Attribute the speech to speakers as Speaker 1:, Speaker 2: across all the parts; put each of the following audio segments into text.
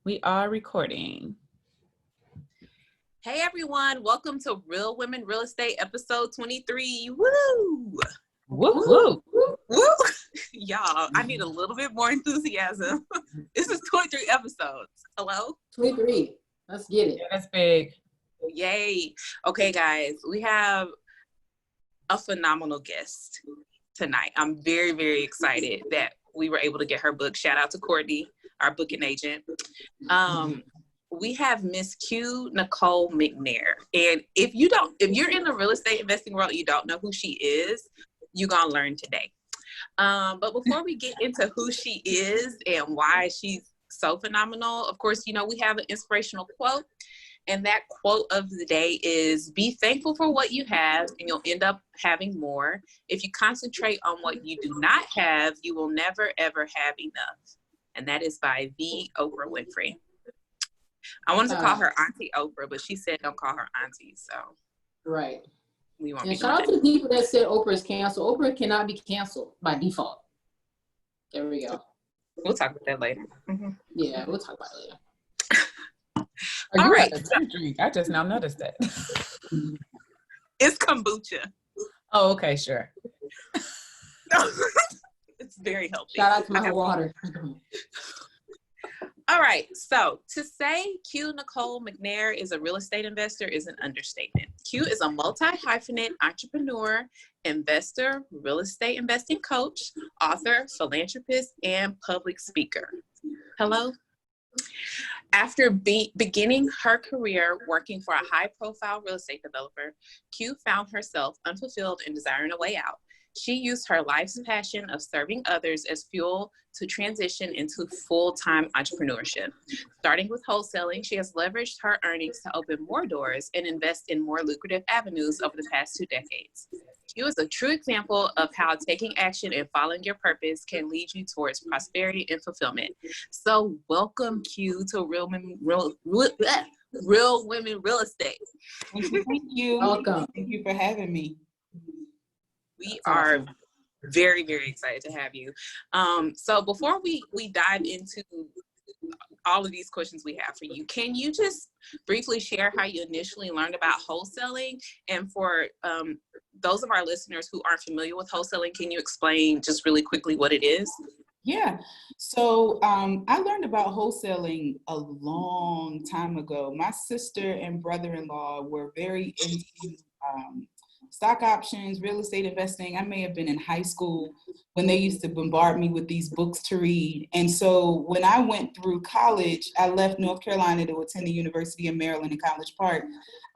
Speaker 1: We are recording.
Speaker 2: Hey everyone, welcome to Real Women Real Estate episode 23. Woo!
Speaker 1: Woo woo.
Speaker 2: Woo! Y'all, I need a little bit more enthusiasm. This is 23 episodes. Hello?
Speaker 3: 23. Let's get it.
Speaker 1: Yeah, that's big.
Speaker 2: Yay. Okay, guys, we have a phenomenal guest tonight. I'm very, very excited that we were able to get her book. Shout out to Courtney, our booking agent. We have Miss Q.Nicole McNair. And if you're in the real estate investing world, you don't know who she is, you're gonna learn today. But before we get into who she is and why she's so phenomenal, of course, we have an inspirational quote. And that quote of the day is, be thankful for what you have and you'll end up having more. If you concentrate on what you do not have, you will never, ever have enough. And that is by the Oprah Winfrey. I wanted to call her Auntie Oprah, but she said don't call her Auntie, so.
Speaker 3: Right.
Speaker 2: We won't
Speaker 3: and
Speaker 2: be
Speaker 3: shout out to the people that said Oprah is canceled. Oprah cannot be canceled by default. There we go.
Speaker 2: We'll talk about that later. Mm-hmm.
Speaker 3: Yeah, we'll talk about it later.
Speaker 1: All right. I just now noticed that.
Speaker 2: It's kombucha.
Speaker 1: Oh, okay, sure.
Speaker 2: It's very healthy.
Speaker 3: Shout out to my water.
Speaker 2: All right, so to say Q.Nicole McNair is a real estate investor is an understatement. Q is a multi-hyphenate entrepreneur, investor, real estate investing coach, author, philanthropist, and public speaker. Hello? After beginning her career working for a high-profile real estate developer, Q found herself unfulfilled and desiring a way out. She used her life's passion of serving others as fuel to transition into full-time entrepreneurship. Starting with wholesaling, she has leveraged her earnings to open more doors and invest in more lucrative avenues over the past 2 decades. Q is a true example of how taking action and following your purpose can lead you towards prosperity and fulfillment. So welcome, Q, to Real Women Real Estate.
Speaker 4: Thank you.
Speaker 3: Welcome.
Speaker 4: Thank you for having me.
Speaker 2: We are very, very excited to have you. So before we dive into all of these questions we have for you, can you just briefly share how you initially learned about wholesaling? And for those of our listeners who aren't familiar with wholesaling, can you explain just really quickly what it is?
Speaker 4: Yeah. So I learned about wholesaling a long time ago. My sister and brother-in-law were very into stock options, real estate investing. I may have been in high school when they used to bombard me with these books to read. And so when I went through college, I left North Carolina to attend the University of Maryland in College Park.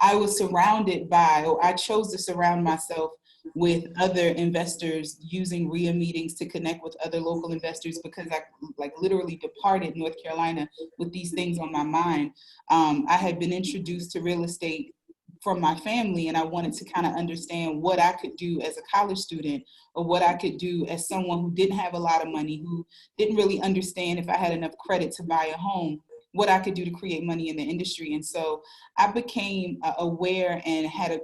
Speaker 4: I was surrounded by, or I chose to surround myself with other investors, using RIA meetings to connect with other local investors, because I literally departed North Carolina with these things on my mind. I had been introduced to real estate from my family, and I wanted to kind of understand what I could do as a college student, or what I could do as someone who didn't have a lot of money, who didn't really understand if I had enough credit to buy a home, what I could do to create money in the industry. And so I became aware and had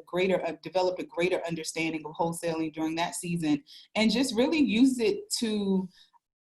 Speaker 4: developed a greater understanding of wholesaling during that season, and just really used it to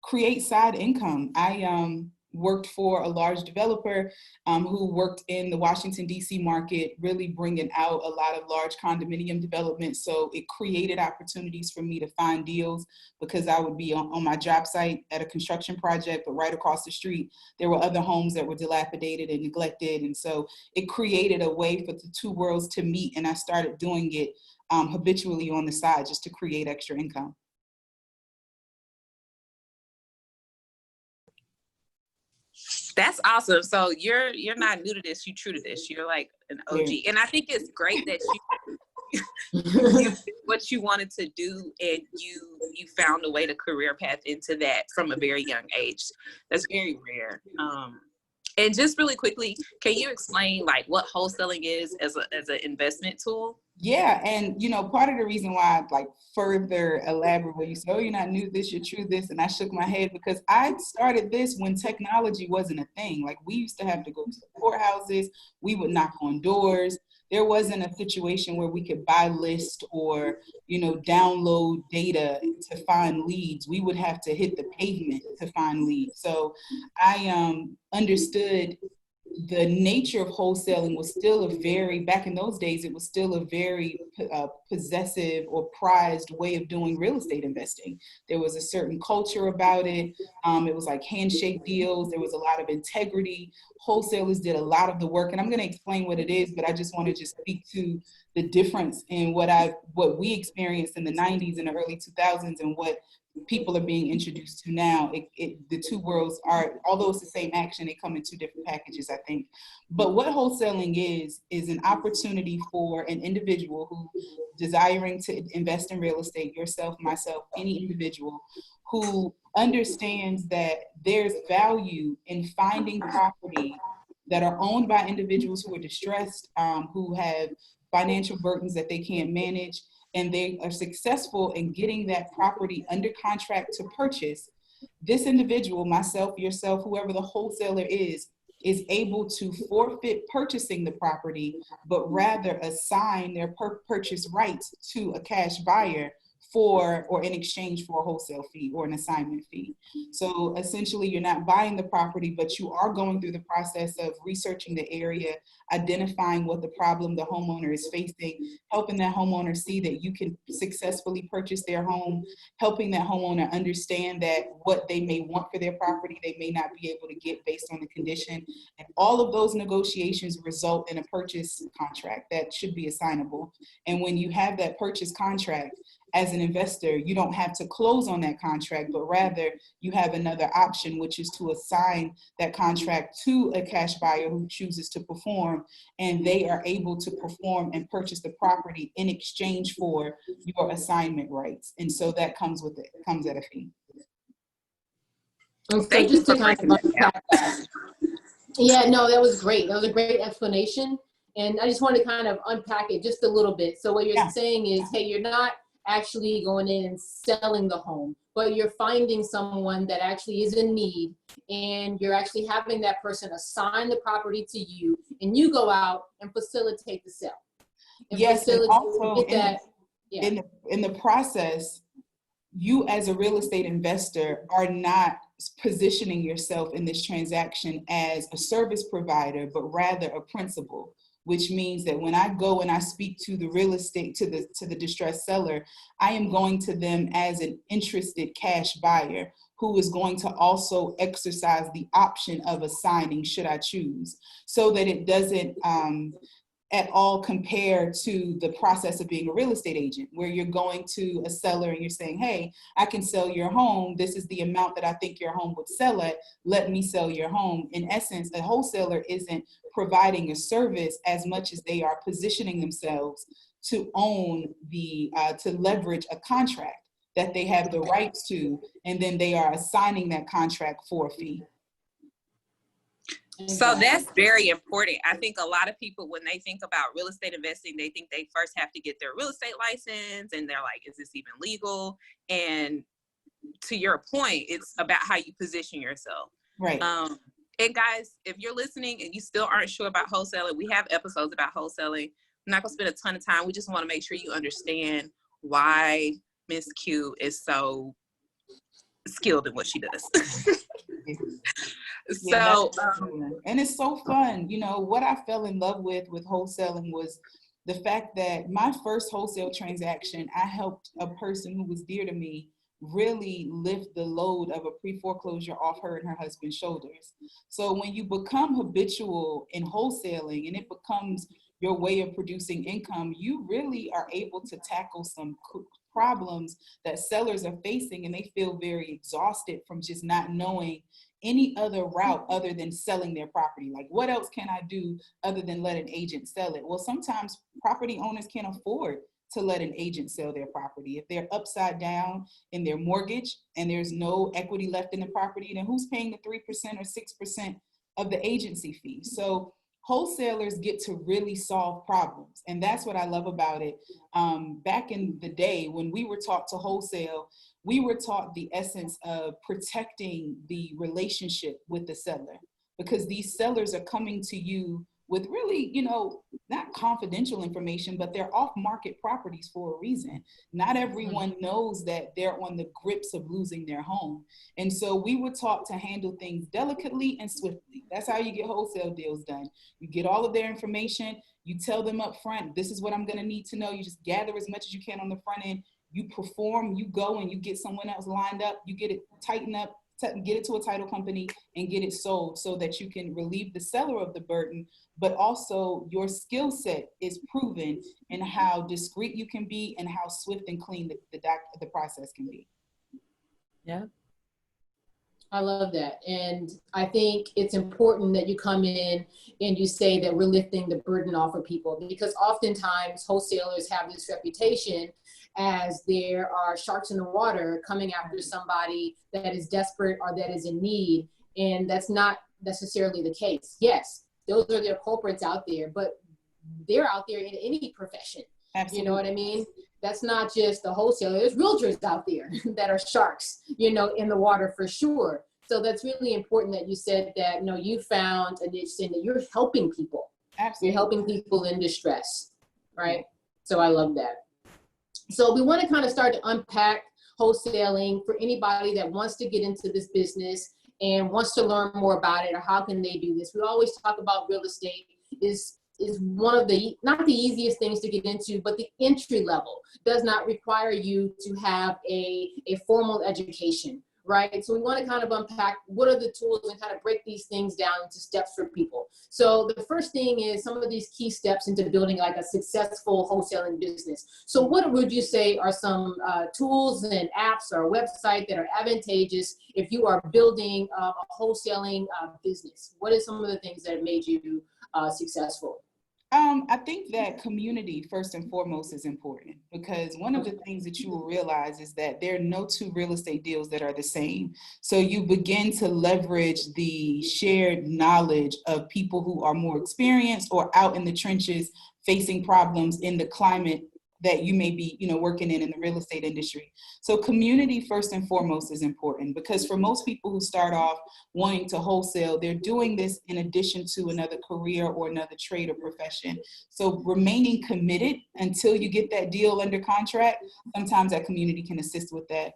Speaker 4: create side income. I worked for a large developer who worked in the Washington, D.C. market, really bringing out a lot of large condominium development. So it created opportunities for me to find deals, because I would be on my job site at a construction project, but right across the street, there were other homes that were dilapidated and neglected. And so it created a way for the two worlds to meet. And I started doing it habitually on the side, just to create extra income.
Speaker 2: That's awesome. So you're not new to this, you're true to this. You're like an OG. And I think it's great that you what you wanted to do, and you found a way to career path into that from a very young age. That's very rare. And just really quickly, can you explain like what wholesaling is as an investment tool?
Speaker 4: Yeah, and part of the reason why I like further elaborate when you say, "Oh, you're not new this, you're true this," and I shook my head because I started this when technology wasn't a thing. Like we used to have to go to the courthouses, we would knock on doors. There wasn't a situation where we could buy lists or download data to find leads. We would have to hit the pavement to find leads. So I understood the nature of wholesaling was still back in those days, it was still a very possessive or prized way of doing real estate investing. There was a certain culture about it. It was like handshake deals. There was a lot of integrity. Wholesalers did a lot of the work, and I'm going to explain what it is, but I just want to just speak to the difference in what we experienced in the 90s and the early 2000s and what people are being introduced to now. The two worlds are, although it's the same action, they come in two different packages, I think. But what wholesaling is an opportunity for an individual who desiring to invest in real estate, yourself, myself, any individual who understands that there's value in finding property that are owned by individuals who are distressed, who have financial burdens that they can't manage, and they are successful in getting that property under contract to purchase. This individual, myself, yourself, whoever the wholesaler is able to forfeit purchasing the property, but rather assign their purchase rights to a cash buyer or in exchange for a wholesale fee or an assignment fee. So essentially you're not buying the property, but you are going through the process of researching the area, identifying what the problem the homeowner is facing, helping that homeowner see that you can successfully purchase their home, helping that homeowner understand that what they may want for their property, they may not be able to get based on the condition. And all of those negotiations result in a purchase contract that should be assignable. And when you have that purchase contract, as an investor, you don't have to close on that contract, but rather you have another option, which is to assign that contract to a cash buyer who chooses to perform, and they are able to perform and purchase the property in exchange for your assignment rights. And so that comes at a fee.
Speaker 3: And so just to kind of unpack that. Yeah, no, that was great. That was a great explanation. And I just want to kind of unpack it just a little bit. So what you're saying is, hey, you're not actually going in and selling the home, but you're finding someone that actually is in need, and you're actually having that person assign the property to you, and you go out and facilitate the sale.
Speaker 4: Yes, and also in the process, you as a real estate investor are not positioning yourself in this transaction as a service provider, but rather a principal, which means that when I go and I speak to the real estate, to the distressed seller, I am going to them as an interested cash buyer who is going to also exercise the option of assigning should I choose, so that it doesn't at all compare to the process of being a real estate agent, where you're going to a seller and you're saying, hey, I can sell your home. This is the amount that I think your home would sell at. Let me sell your home. In essence, a wholesaler isn't providing a service as much as they are positioning themselves to own to leverage a contract that they have the rights to, and then they are assigning that contract for a fee.
Speaker 2: So that's very important. I think a lot of people, when they think about real estate investing, they think they first have to get their real estate license, and they're like, is this even legal? And to your point, it's about how you position yourself.
Speaker 4: Right.
Speaker 2: And guys, if you're listening and you still aren't sure about wholesaling, we have episodes about wholesaling. I'm not gonna spend a ton of time. We just want to make sure you understand why Miss Q is so skilled in what she does. So,
Speaker 4: and it's so fun. You know, what I fell in love with wholesaling was the fact that my first wholesale transaction, I helped a person who was dear to me really lift the load of a pre-foreclosure off her and her husband's shoulders. So when you become habitual in wholesaling and it becomes your way of producing income, you really are able to tackle some problems that sellers are facing, and they feel very exhausted from just not knowing any other route other than selling their property. Like, what else can I do other than let an agent sell it? Well, sometimes property owners can't afford to let an agent sell their property. If they're upside down in their mortgage and there's no equity left in the property, then who's paying the 3% or 6% of the agency fee? So wholesalers get to really solve problems. And that's what I love about it. Back in the day when we were taught to wholesale, we were taught the essence of protecting the relationship with the seller, because these sellers are coming to you with really, you know, not confidential information, but they're off-market properties for a reason. Not everyone knows that they're on the grips of losing their home. And so we were taught to handle things delicately and swiftly. That's how you get wholesale deals done. You get all of their information, you tell them up front, this is what I'm gonna need to know. You just gather as much as you can on the front end. You perform, you go and you get someone else lined up, you get it tightened up, get it to a title company and get it sold so that you can relieve the seller of the burden, but also your skill set is proven in how discreet you can be and how swift and clean the process can be.
Speaker 2: Yeah.
Speaker 3: I love that. And I think it's important that you come in and you say that we're lifting the burden off of people, because oftentimes wholesalers have this reputation as there are sharks in the water coming after somebody that is desperate or that is in need. And that's not necessarily the case. Yes, those are their culprits out there, but they're out there in any profession. Absolutely. You know what I mean? That's not just the wholesaler. There's realtors out there that are sharks, you know, in the water for sure. So that's really important that you said that, you know, you found a niche and that you're helping people. Absolutely. You're helping people in distress, right? So I love that. So we want to kind of start to unpack wholesaling for anybody that wants to get into this business and wants to learn more about it, or how can they do this? We always talk about real estate is one of the, not the easiest things to get into, but the entry level does not require you to have a formal education, right? So we want to kind of unpack what are the tools and kind of break these things down into steps for people. So the first thing is some of these key steps into building like a successful wholesaling business. So what would you say are some tools and apps or a website that are advantageous if you are building a wholesaling business? What are some of the things that have made you successful?
Speaker 4: I think that community, first and foremost, is important, because one of the things that you will realize is that there are no two real estate deals that are the same. So you begin to leverage the shared knowledge of people who are more experienced or out in the trenches facing problems in the climate that you may be, you know, working in the real estate industry. So community first and foremost is important, because for most people who start off wanting to wholesale, they're doing this in addition to another career or another trade or profession. So remaining committed until you get that deal under contract, sometimes that community can assist with that.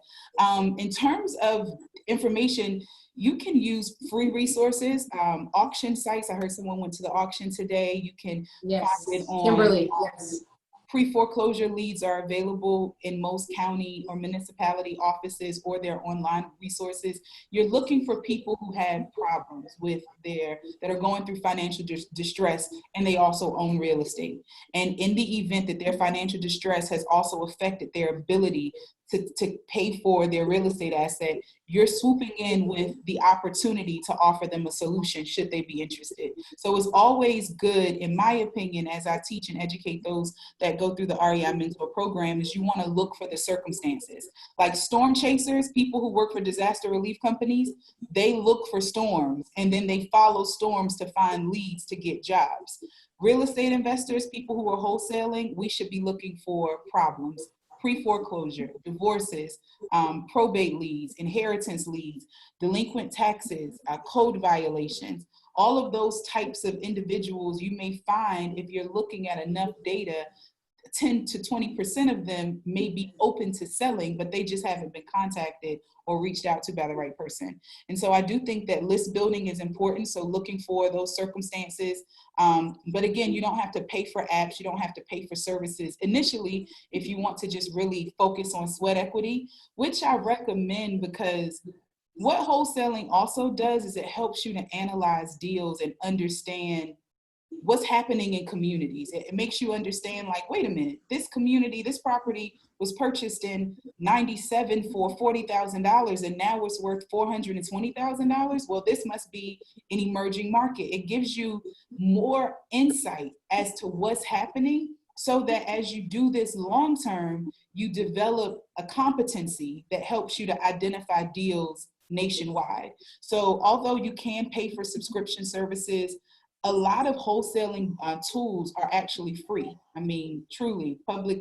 Speaker 4: In terms of information, you can use free resources, auction sites. I heard someone went to the auction today. You can find it on
Speaker 3: Kimberly. Yes.
Speaker 4: Pre-foreclosure leads are available in most county or municipality offices or their online resources. You're looking for people who have problems with that are going through financial distress, and they also own real estate. And in the event that their financial distress has also affected their ability to pay for their real estate asset, you're swooping in with the opportunity to offer them a solution should they be interested. So it's always good, in my opinion, as I teach and educate those that go through the REI Mentor program, is you want to look for the circumstances. Like storm chasers, people who work for disaster relief companies, they look for storms and then they follow storms to find leads to get jobs. Real estate investors, people who are wholesaling, we should be looking for problems. Pre-foreclosure, divorces, probate leads, inheritance leads, delinquent taxes, code violations, all of those types of individuals you may find, if you're looking at enough data, 10 to 20% of them may be open to selling, but they just haven't been contacted or reached out to by the right person. And so I do think that list building is important. So looking for those circumstances. But again, you don't have to pay for apps. You don't have to pay for services initially if you want to just really focus on sweat equity, which I recommend, because what wholesaling also does is it helps you to analyze deals and understand what's happening in communities. It makes you understand, like, wait a minute, this community, this property was purchased in '97 for $40,000 and now it's worth $420,000. Well, this must be an emerging market. It gives you more insight as to what's happening, so that as you do this long term, you develop a competency that helps you to identify deals nationwide. So although you can pay for subscription services, a lot of wholesaling tools are actually free. I mean, truly, public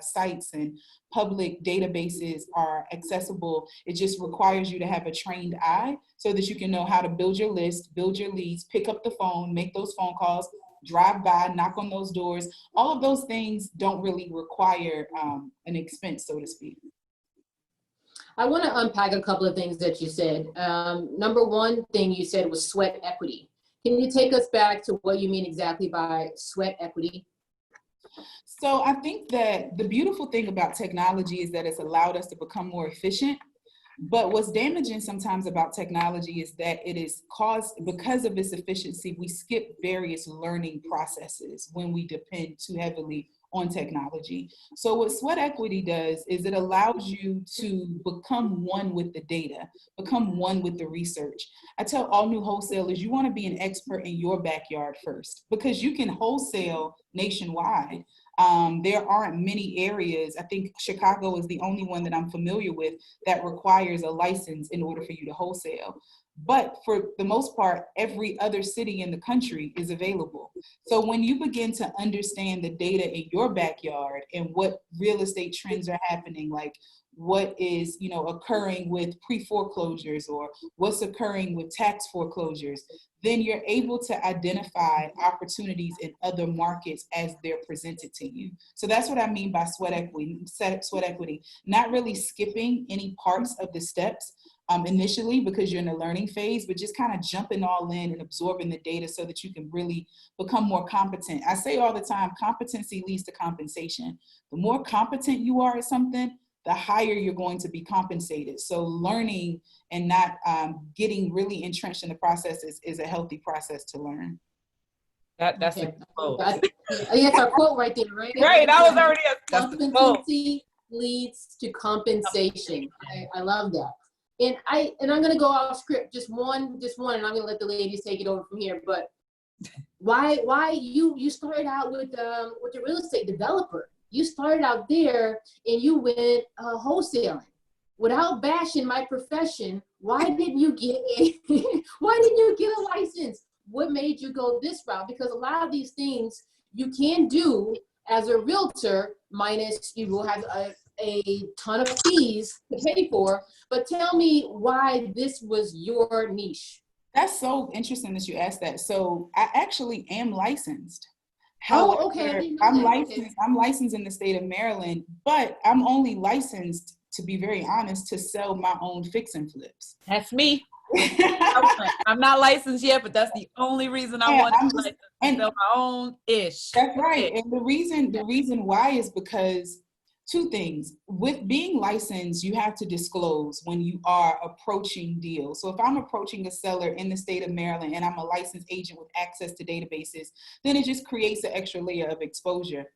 Speaker 4: sites and public databases are accessible. It just requires you to have a trained eye so that you can know how to build your list, build your leads, pick up the phone, make those phone calls, drive by, knock on those doors. All of those things don't really require an expense, so to speak.
Speaker 3: I want to unpack a couple of things that you said. Number one thing you said was sweat equity. Can you take us back to what you mean exactly by sweat equity?
Speaker 4: So I think that the beautiful thing about technology is that it's allowed us to become more efficient. But what's damaging sometimes about technology is that it is caused, because of its efficiency, we skip various learning processes when we depend too heavily on technology. So what sweat equity does is it allows you to become one with the data, become one with the research. I tell all new wholesalers, you want to be an expert in your backyard first, because you can wholesale nationwide. There aren't many areas, I think Chicago is the only one that I'm familiar with that requires a license in order for you to wholesale. But for the most part, every other city in the country is available. So when you begin to understand the data in your backyard and what real estate trends are happening, like what is, occurring with pre-foreclosures or what's occurring with tax foreclosures, then you're able to identify opportunities in other markets as they're presented to you. So that's what I mean by sweat equity, not really skipping any parts of the steps initially because you're in the learning phase, but just kind of jumping all in and absorbing the data so that you can really become more competent. I say all the time, competency leads to compensation. The more competent you are at something, the higher you're going to be compensated. So learning and not getting really entrenched in the process is a healthy process to learn.
Speaker 1: That's
Speaker 3: okay.
Speaker 1: a quote.
Speaker 3: That's our quote right there, right?
Speaker 1: Right, that was already a quote.
Speaker 3: Competency leads to compensation. I love that. And I'm gonna go off script, just one, and I'm gonna let the ladies take it over from here. But why you started out with the real estate developer? You started out there and you went wholesaling. Without bashing my profession, why didn't you get a license? What made you go this route? Because a lot of these things you can do as a realtor, minus you will have a ton of fees to pay for. But tell me why this was your niche.
Speaker 4: That's so interesting that you asked that. So I actually am licensed. However,
Speaker 3: okay.
Speaker 4: I'm licensed in the state of Maryland, but I'm only licensed, to be very honest, to sell my own fix and flips.
Speaker 1: That's me. I'm not licensed yet, but that's the only reason I want to license and sell my own ish.
Speaker 4: That's right. And the reason why is because two things. With being licensed, you have to disclose when you are approaching deals. So if I'm approaching a seller in the state of Maryland and I'm a licensed agent with access to databases, then it just creates an extra layer of exposure.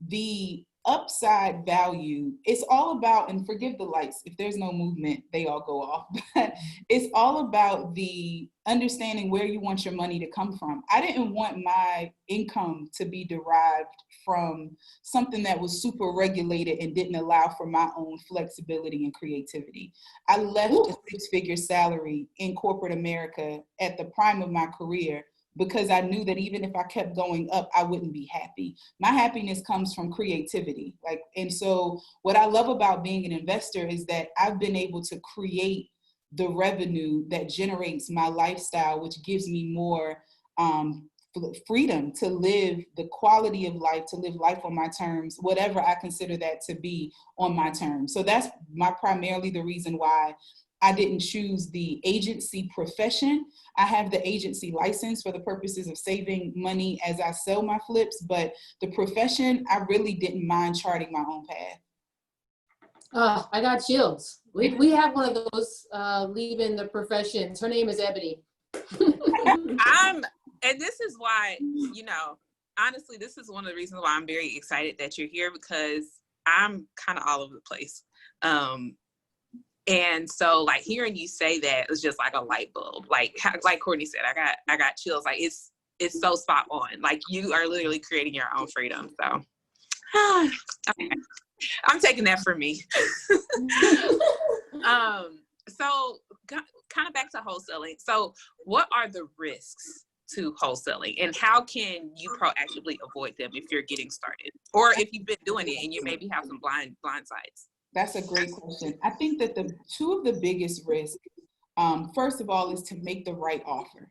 Speaker 4: The upside value, it's all about, and forgive the lights, if there's no movement, they all go off, but it's all about the understanding where you want your money to come from. I didn't want my income to be derived from something that was super regulated and didn't allow for my own flexibility and creativity. I left a six-figure salary in corporate America at the prime of my career because I knew that even if I kept going up, I wouldn't be happy. My happiness comes from creativity. And so what I love about being an investor is that I've been able to create the revenue that generates my lifestyle, which gives me more freedom to live the quality of life, to live life on my terms, whatever I consider that to be on my terms. So that's primarily the reason why I didn't choose the agency profession. I have the agency license for the purposes of saving money as I sell my flips, but the profession, I really didn't mind charting my own path.
Speaker 3: I got chills. We have one of those leaving the professions. Her name is Eboney.
Speaker 2: And this is why, honestly, this is one of the reasons why I'm very excited that you're here, because I'm kind of all over the place. And so like hearing you say that was just like a light bulb. Like Courtney said, I got chills. Like it's so spot on. Like you are literally creating your own freedom. So okay. I'm taking that for me. So kind of back to wholesaling. So what are the risks to wholesaling, and how can you proactively avoid them if you're getting started, or if you've been doing it and you maybe have some blind sides?
Speaker 4: That's a great question. I think that the two of the biggest risks, first of all, is to make the right offer,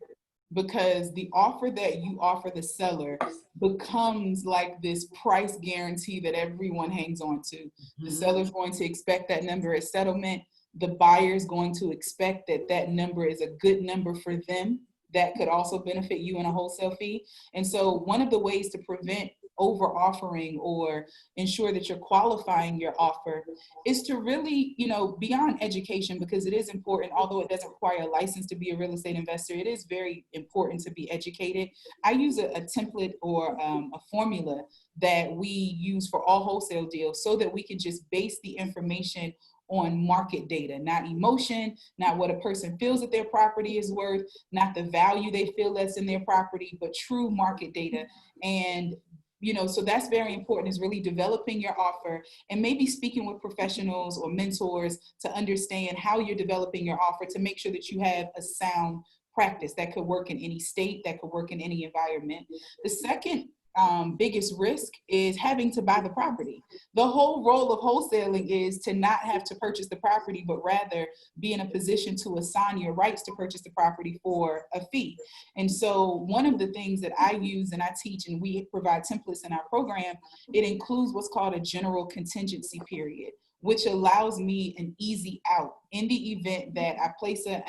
Speaker 4: because the offer that you offer the seller becomes like this price guarantee that everyone hangs on to. The seller's going to expect that number at settlement. The buyer's going to expect that that number is a good number for them that could also benefit you in a wholesale fee. And so one of the ways to prevent over offering or ensure that you're qualifying your offer is to really, beyond education, because it is important, although it doesn't require a license to be a real estate investor, it is very important to be educated. I use a template or a formula that we use for all wholesale deals so that we can just base the information on market data, not emotion, not what a person feels that their property is worth, not the value they feel that's in their property, but true market data. And so that's very important, is really developing your offer and maybe speaking with professionals or mentors to understand how you're developing your offer to make sure that you have a sound practice that could work in any state, that could work in any environment. The second biggest risk is having to buy the property. The whole role of wholesaling is to not have to purchase the property, but rather be in a position to assign your rights to purchase the property for a fee. And so one of the things that I use and I teach, and we provide templates in our program, it includes what's called a general contingency period, which allows me an easy out in the event that I place a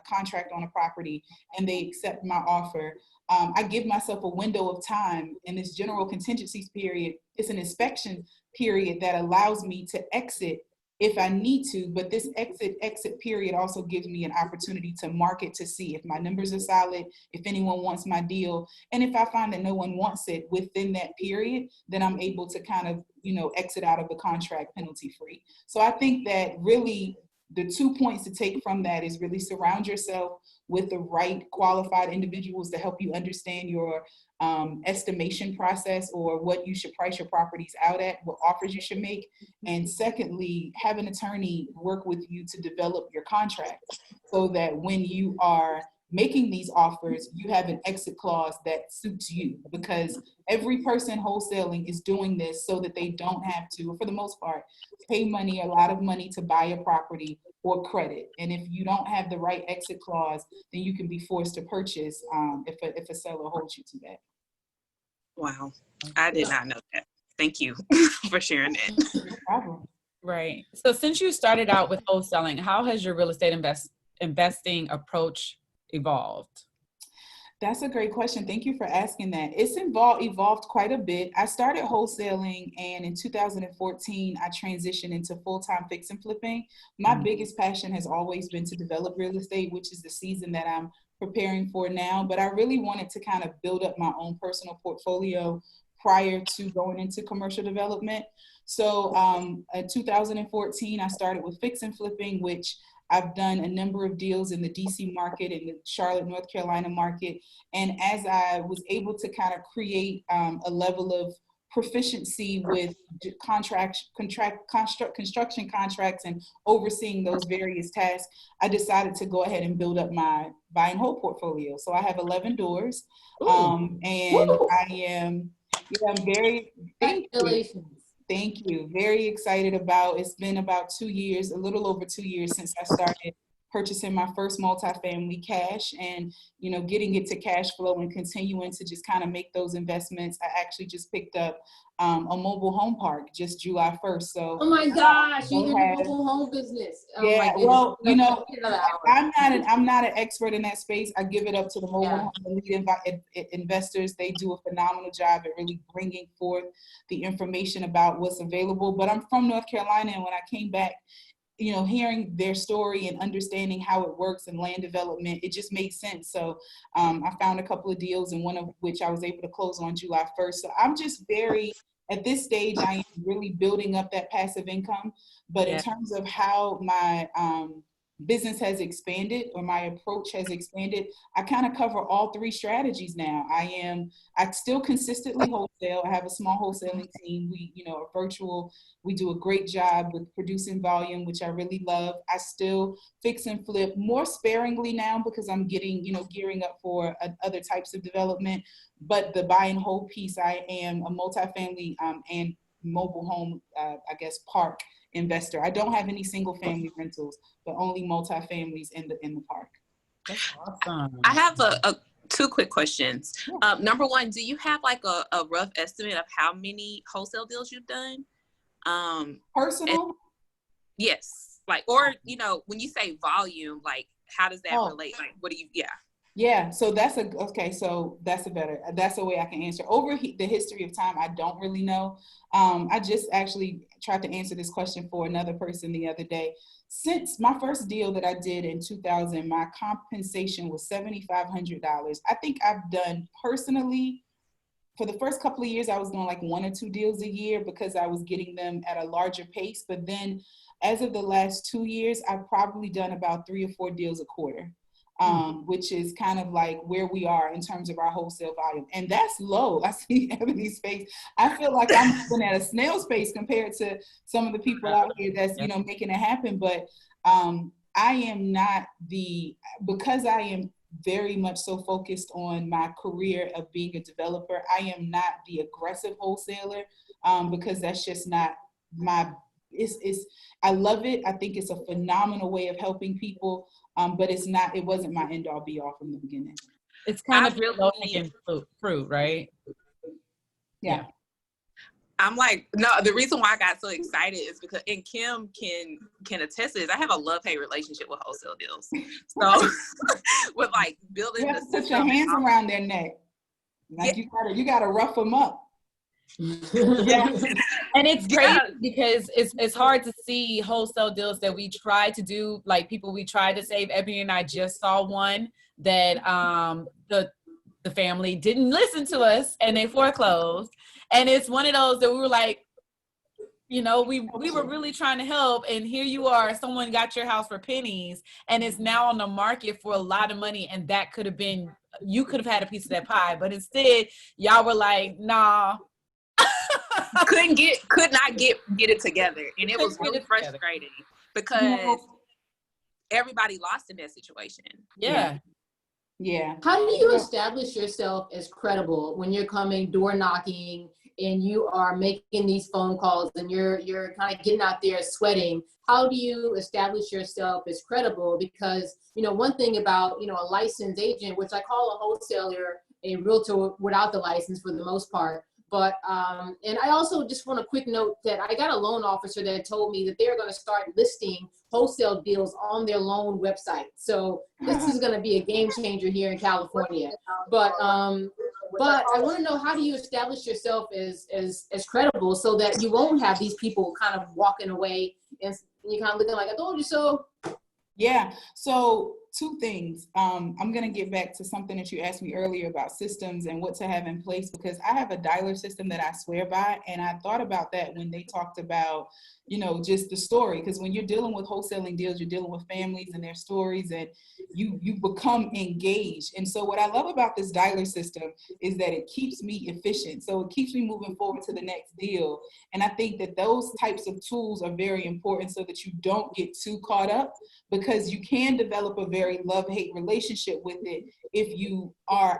Speaker 4: contract on a property and they accept my offer. I give myself a window of time in this general contingencies period. It's an inspection period that allows me to exit if I need to, but this exit period also gives me an opportunity to market to see if my numbers are solid, if anyone wants my deal. And if I find that no one wants it within that period, then I'm able to kind of, exit out of the contract penalty free. So I think that really the 2 points to take from that is really surround yourself with the right qualified individuals to help you understand your estimation process, or what you should price your properties out at, what offers you should make. And secondly, have an attorney work with you to develop your contract so that when you are making these offers, you have an exit clause that suits you, because every person wholesaling is doing this so that they don't have to, for the most part, pay a lot of money to buy a property or credit. And if you don't have the right exit clause, then you can be forced to purchase if a seller holds you to that.
Speaker 2: Wow, I did not know that. Thank you for sharing that.
Speaker 4: No problem.
Speaker 1: Right. So since you started out with wholesaling, how has your real estate investing approach evolved?
Speaker 4: That's a great question. Thank you for asking that. It's evolved quite a bit. I started wholesaling, and in 2014, I transitioned into full-time fix and flipping. My biggest passion has always been to develop real estate, which is the season that I'm preparing for now. But I really wanted to kind of build up my own personal portfolio prior to going into commercial development. So in 2014, I started with fix and flipping, which I've done a number of deals in the DC market and the Charlotte, North Carolina market. And as I was able to kind of create a level of proficiency with construction contracts and overseeing those various tasks, I decided to go ahead and build up my buy and hold portfolio. So I have 11 doors, and I'm very, Thank you. Very excited about, it's been about 2 years, a little over 2 years since I started purchasing my first multifamily cash, and, getting it to cash flow and continuing to just kind of make those investments. I actually just picked up a mobile home park just July 1st. So,
Speaker 3: oh my gosh, you're in the mobile home business. Oh
Speaker 4: yeah,
Speaker 3: well,
Speaker 4: I'm not an expert in that space. I give it up to the mobile home investors. They do a phenomenal job at really bringing forth the information about what's available. But I'm from North Carolina, and when I came back, hearing their story and understanding how it works in land development, it just made sense. So I found a couple of deals, and one of which I was able to close on July 1st. So I'm just at this stage, I am really building up that passive income. But in terms of how my business has expanded, or my approach has expanded, I kind of cover all three strategies now. I still consistently wholesale. I have a small wholesaling team. We, are virtual. We do a great job with producing volume, which I really love. I still fix and flip more sparingly now because I'm getting, gearing up for other types of development. But the buy and hold piece, I am a multifamily and mobile home, park investor. I don't have any single family rentals, but only multifamilies in the park.
Speaker 1: That's awesome.
Speaker 2: I have two quick questions. Number one, do you have like a rough estimate of how many wholesale deals you've done?
Speaker 4: Personal?
Speaker 2: Yes. Like, or, when you say volume, like, how does that relate? Like, what do you,
Speaker 4: Yeah, so that's a way I can answer. Over the history of time, I don't really know. I just actually tried to answer this question for another person the other day. Since my first deal that I did in 2000, my compensation was $7,500. I think I've done personally, for the first couple of years, I was doing like 1 or 2 deals a year because I was getting them at a larger pace. But then as of the last 2 years, I've probably done about 3 or 4 deals a quarter. Which is kind of like where we are in terms of our wholesale volume. And that's low. I see Eboney's face. I feel like I'm moving at a snail's pace compared to some of the people out here that's, making it happen. But I am not because I am very much so focused on my career of being a developer, I am not the aggressive wholesaler because that's just not my, I love it. I think it's a phenomenal way of helping people. But it wasn't my end all be all from the beginning.
Speaker 1: It's kind of low-hanging fruit, right?
Speaker 4: Yeah.
Speaker 2: I'm like, no, the reason why I got so excited is because, and Kim can attest to this, I have a love-hate relationship with wholesale deals. So with like building the system.
Speaker 4: Put your hands around their neck. Like you gotta rough them up.
Speaker 1: Yeah. And it's crazy because it's hard to see wholesale deals that we try to do, like people we tried to save. Ebony and I just saw one that the family didn't listen to us and they foreclosed. And it's one of those that we were like, we were really trying to help, and here you are, someone got your house for pennies and it's now on the market for a lot of money, and that could have been, you could have had a piece of that pie, but instead y'all were like, nah.
Speaker 2: could not get it together, and it was really frustrating because everybody lost in that situation.
Speaker 1: Yeah.
Speaker 3: How do you establish yourself as credible when you're coming door knocking and you are making these phone calls and you're kind of getting out there sweating? How do you establish yourself as credible? Because one thing about a licensed agent, which I call a wholesaler a realtor without the license for the most part. But, and I also just want a quick note that I got a loan officer that told me that they're going to start listing wholesale deals on their loan website. So this is going to be a game changer here in California. But I want to know, how do you establish yourself as credible so that you won't have these people kind of walking away and you're kind of looking like, I told you so?
Speaker 4: Yeah. So 2 things. I'm going to get back to something that you asked me earlier about systems and what to have in place, because I have a dialer system that I swear by. And I thought about that when they talked about, just the story, because when you're dealing with wholesaling deals, you're dealing with families and their stories, and you become engaged. And so what I love about this dialer system is that it keeps me efficient. So it keeps me moving forward to the next deal. And I think that those types of tools are very important so that you don't get too caught up, because you can develop a very love-hate relationship with it if you are,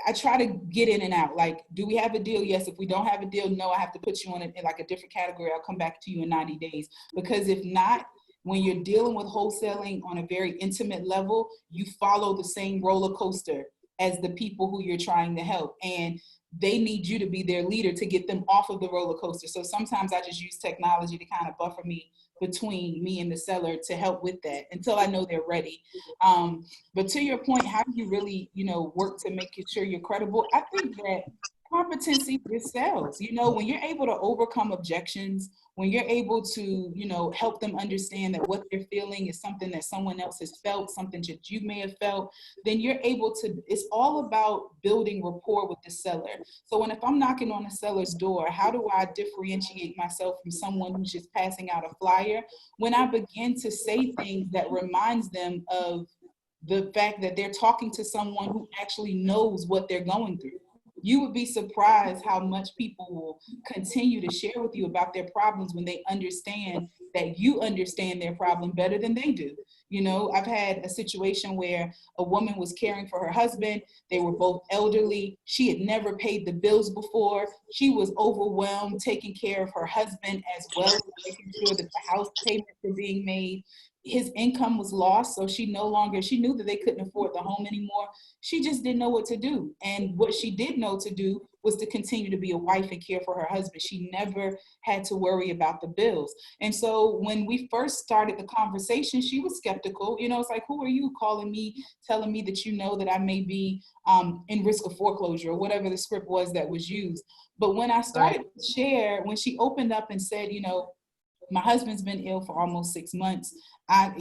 Speaker 4: I try to get in and out. Like, do we have a deal? Yes. If we don't have a deal, no, I have to put you in like a different category. I'll come back to you in 90 days. Because if not, when you're dealing with wholesaling on a very intimate level, you follow the same roller coaster as the people who you're trying to help. And they need you to be their leader to get them off of the roller coaster. So sometimes I just use technology to kind of buffer me between me and the seller to help with that until I know they're ready. But to your point, how do you really, work to make sure you're credible? I think that competency just sells. When you're able to overcome objections when you're able to, you know, help them understand that what they're feeling is something that someone else has felt, something that you may have felt, then you're able to, it's all about building rapport with the seller. So if I'm knocking on a seller's door, how do I differentiate myself from someone who's just passing out a flyer? When I begin to say things that reminds them of the fact that they're talking to someone who actually knows what they're going through. You would be surprised how much people will continue to share with you about their problems when they understand that you understand their problem better than they do. You know, I've had a situation where a woman was caring for her husband. They were both elderly. She had never paid the bills before. She was overwhelmed taking care of her husband as well, making sure that the house payments were being made. His income was lost, so she knew that they couldn't afford the home anymore. She just didn't know what to do. And what she did know to do was to continue to be a wife and care for her husband. She never had to worry about the bills. And so when we first started the conversation, she was skeptical. You know, it's like, who are you calling me, telling me that you know that I may be in risk of foreclosure, or whatever the script was that was used. But when I started to share, when she opened up and said, you know, my husband's been ill for almost 6 months. I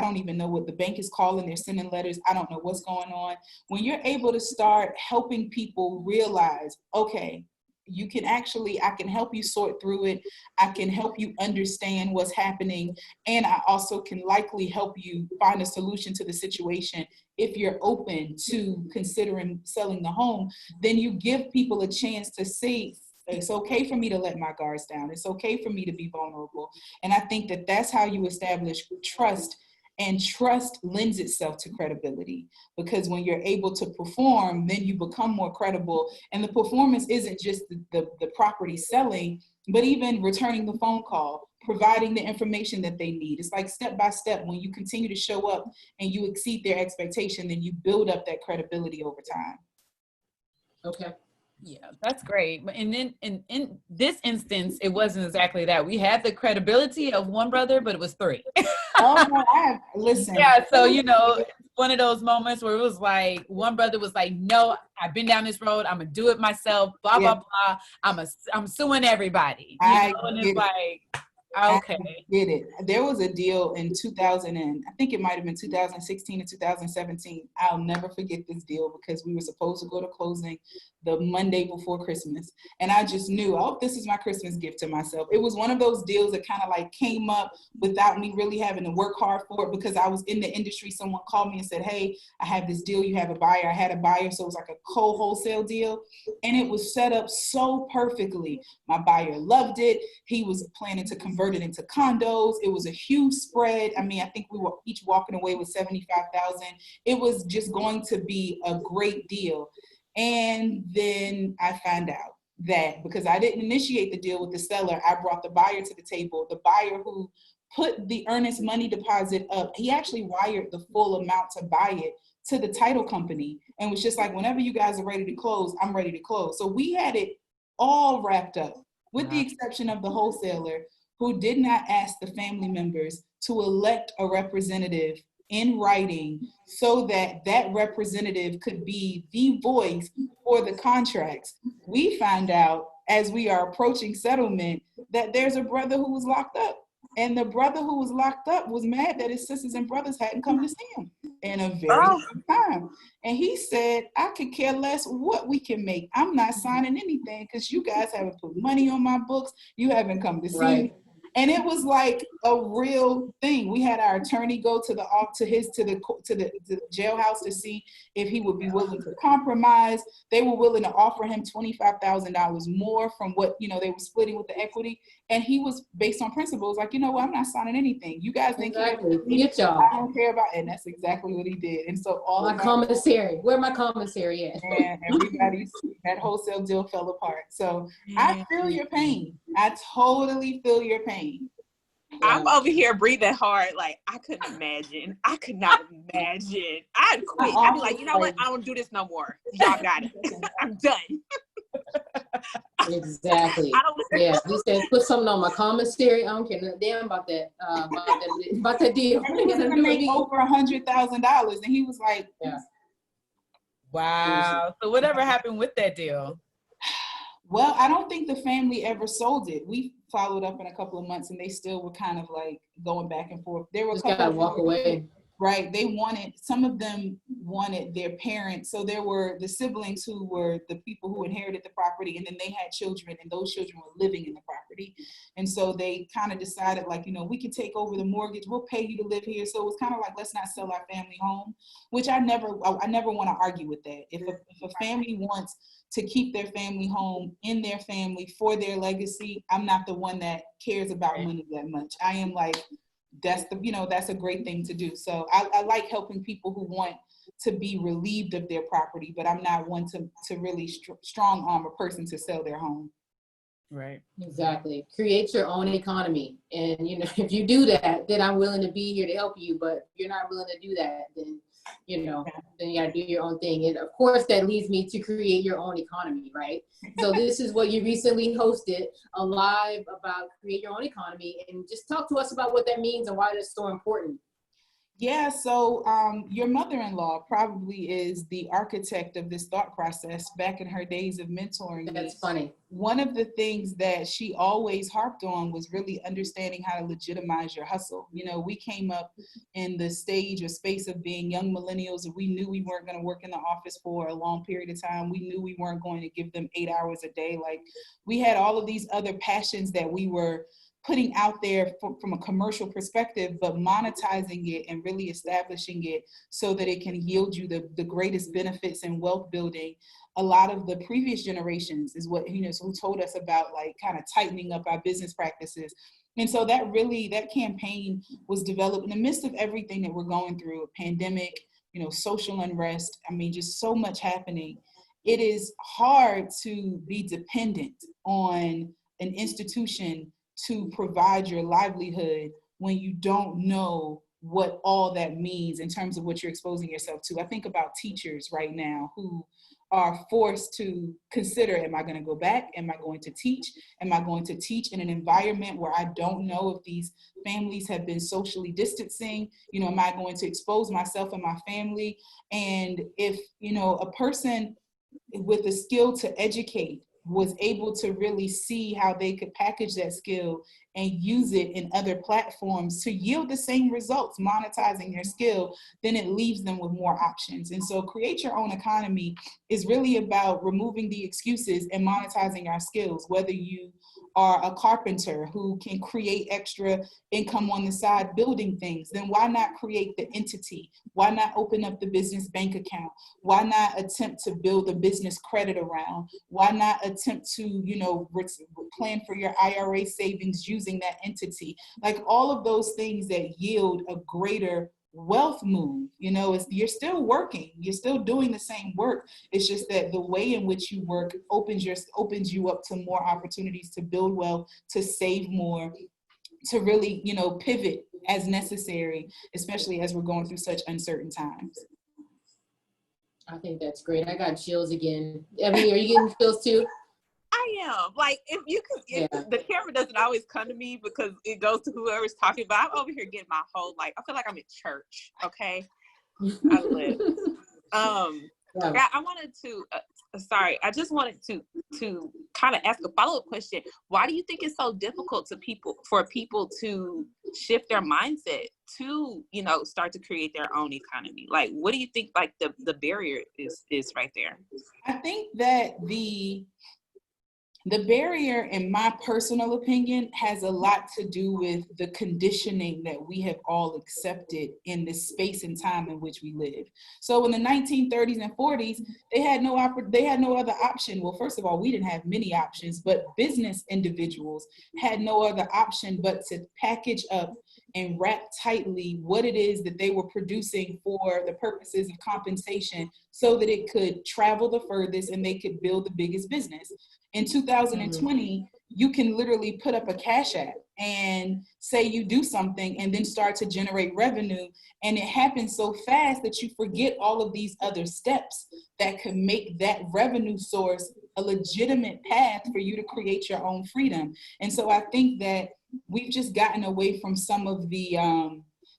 Speaker 4: don't even know what the bank is calling. They're sending letters. I don't know what's going on. When you're able to start helping people realize, okay, I can help you sort through it. I can help you understand what's happening. And I also can likely help you find a solution to the situation if you're open to considering selling the home. Then you give people a chance to see, it's okay for me to let my guards down. It's okay for me to be vulnerable. And I think that that's how you establish trust, and trust lends itself to credibility, because when you're able to perform, then you become more credible. And the performance isn't just the property selling, but even returning the phone call, providing the information that they need. It's like step by step. When you continue to show up and you exceed their expectation, then you build up that credibility over time.
Speaker 3: Okay.
Speaker 1: Yeah, that's great. And then in this instance, it wasn't exactly that. We had the credibility of one brother, but it was three.
Speaker 4: Oh, no, listen.
Speaker 1: Yeah, so, you know, one of those moments where it was like, one brother was like, no, I've been down this road. I'm going to do it myself, blah, blah, blah. I'm suing everybody. You know? And it's like, okay.
Speaker 4: I get it. There was a deal in 2000, and I think it might have been 2016 or 2017. I'll never forget this deal, because we were supposed to go to closing the Monday before Christmas. And I just knew, oh, this is my Christmas gift to myself. It was one of those deals that kind of like came up without me really having to work hard for it, because I was in the industry. Someone called me and said, hey, I have this deal. You have a buyer. I had a buyer. So it was like a wholesale deal. And it was set up so perfectly. My buyer loved it. He was planning to convert it into condos. It was a huge spread. I mean, I think we were each walking away with $75,000. It was just going to be a great deal. And then I found out that because I didn't initiate the deal with the seller, I brought the buyer to the table. The buyer who put the earnest money deposit up, he actually wired the full amount to buy it to the title company, and was just like, whenever you guys are ready to close, I'm ready to close. So we had it all wrapped up, with the exception of the wholesaler, who did not ask the family members to elect a representative in writing so that that representative could be the voice for the contracts. We found out as we are approaching settlement that there's a brother who was locked up, and the brother who was locked up was mad that his sisters and brothers hadn't come to see him in a very long time. And he said, I could care less what we can make. I'm not signing anything because you guys haven't put money on my books. You haven't come to see me. And it was like a real thing. We had our attorney go to the jailhouse to see if he would be willing to compromise. They were willing to offer him $25,000 more from what, you know, they were splitting with the equity. And he was, based on principles, like, you know what, I'm not signing anything. You guys think I don't care about it. And that's exactly what he did. And so all
Speaker 3: my commissary, where my commissary at?
Speaker 4: And that wholesale deal fell apart. So I feel your pain. I totally feel your pain.
Speaker 2: I'm over here breathing hard. Like, I couldn't imagine. I could not imagine. I'd quit. I'd be like, you know what? I don't do this no more. Y'all got it. I'm done.
Speaker 3: Exactly. Yeah. He said, put something on my commissary. I don't care nothing damn about that. About that deal.
Speaker 4: And he was going to make over $100,000. And he was like,
Speaker 1: wow. So whatever happened with that deal?
Speaker 4: Well, I don't think the family ever sold it. We followed up in a couple of months and they still were kind of like going back and forth. There were
Speaker 3: Just
Speaker 4: a couple
Speaker 3: gotta walk away.
Speaker 4: right. Some of them wanted their parents. So there were the siblings who were the people who inherited the property, and then they had children, and those children were living in the property. And so they kind of decided, like, we can take over the mortgage. We'll pay you to live here. So it was kind of like, let's not sell our family home, which I never want to argue with that. If a family wants to keep their family home in their family for their legacy, I'm not the one that cares about money that much. I am like, that's a great thing to do. So I like helping people who want to be relieved of their property, but I'm not one to really strong arm a person to sell their home.
Speaker 1: Right.
Speaker 3: Exactly. Create your own economy. And, if you do that, then I'm willing to be here to help you. But if you're not willing to do that, then, then you got to do your own thing. And of course, that leads me to create your own economy, right? So this is what you recently hosted, a live about create your own economy. And just talk to us about what that means and why that's so important.
Speaker 4: Yeah, so your mother-in-law probably is the architect of this thought process back in her days of mentoring.
Speaker 3: That's funny.
Speaker 4: One of the things that she always harped on was really understanding how to legitimize your hustle. We came up in the stage or space of being young millennials, and we knew we weren't going to work in the office for a long period of time. We knew we weren't going to give them 8 hours a day. Like, we had all of these other passions that we were putting out there from a commercial perspective, but monetizing it and really establishing it so that it can yield you the greatest benefits and wealth building. A lot of the previous generations is what, who told us about, like, kind of tightening up our business practices. And so that campaign was developed in the midst of everything that we're going through, a pandemic, social unrest. I mean, just so much happening. It is hard to be dependent on an institution to provide your livelihood when you don't know what all that means in terms of what you're exposing yourself to. I think about teachers right now who are forced to consider, am I going to go back? Am I going to teach? Am I going to teach in an environment where I don't know if these families have been socially distancing? Am I going to expose myself and my family? And if, a person with the skill to educate was able to really see how they could package that skill and use it in other platforms to yield the same results, monetizing their skill, then it leaves them with more options. And so create your own economy is really about removing the excuses and monetizing our skills. Whether you are a carpenter who can create extra income on the side building things, then why not create the entity? Why not open up the business bank account? Why not attempt to build a business credit around? Why not attempt to, plan for your IRA savings using that entity? Like, all of those things that yield a greater wealth move. You're still working, you're still doing the same work. It's just that the way in which you work opens you up to more opportunities to build wealth, to save more, to really, pivot as necessary, especially as we're going through such uncertain times.
Speaker 3: I think that's great. I got chills again. Ebony, are you getting chills too?
Speaker 2: I am. Like, the camera doesn't always come to me because it goes to whoever's talking, but I'm over here getting my whole, I feel like I'm in church. Okay. I live. Yeah. I wanted to, I just wanted to kind of ask a follow-up question. Why do you think it's so difficult for people to shift their mindset to, start to create their own economy? Like, what do you think, like, the barrier is right there?
Speaker 4: I think that the barrier, in my personal opinion, has a lot to do with the conditioning that we have all accepted in the space and time in which we live. So in the 1930s and 40s, they had no other option. Well, first of all, we didn't have many options, but business individuals had no other option but to package up and wrap tightly what it is that they were producing for the purposes of compensation so that it could travel the furthest and they could build the biggest business. In 2020, you can literally put up a Cash App and say you do something and then start to generate revenue. And it happens so fast that you forget all of these other steps that could make that revenue source a legitimate path for you to create your own freedom. And so I think that we've just gotten away from some of the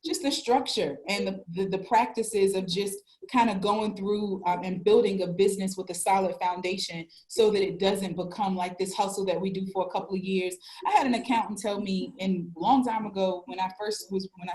Speaker 4: just the structure and the practices of just kind of going through and building a business with a solid foundation so that it doesn't become like this hustle that we do for a couple of years. I had an accountant tell me a long time ago when I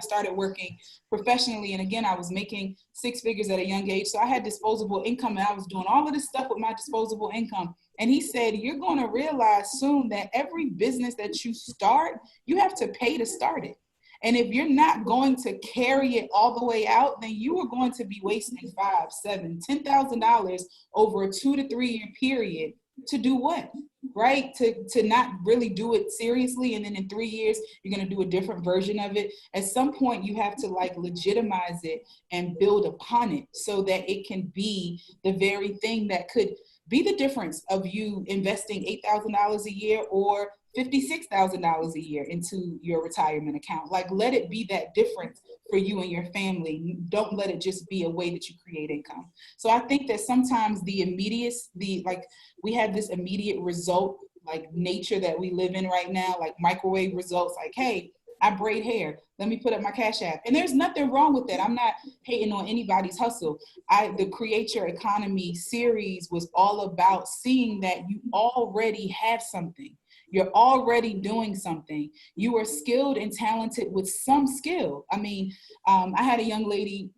Speaker 4: started working professionally, and again, I was making 6 figures at a young age. So I had disposable income and I was doing all of this stuff with my disposable income. And he said, you're going to realize soon that every business that you start, you have to pay to start it. And if you're not going to carry it all the way out, then you are going to be wasting $5,000, $7,000, $10,000 over a 2 to 3 year period to do what? Right? To not really do it seriously. And then in 3 years, you're going to do a different version of it. At some point, you have to like legitimize it and build upon it so that it can be the very thing that could be the difference of you investing $8,000 a year or $56,000 a year into your retirement account. Like, let it be that difference for you and your family. Don't let it just be a way that you create income. So I think that sometimes we have this immediate result, like nature that we live in right now, like microwave results, like, hey, I braid hair. Let me put up my Cash App. And there's nothing wrong with that. I'm not hating on anybody's hustle. The Create Your Economy series was all about seeing that you already have something. You're already doing something. You are skilled and talented with some skill. I mean, I had a young lady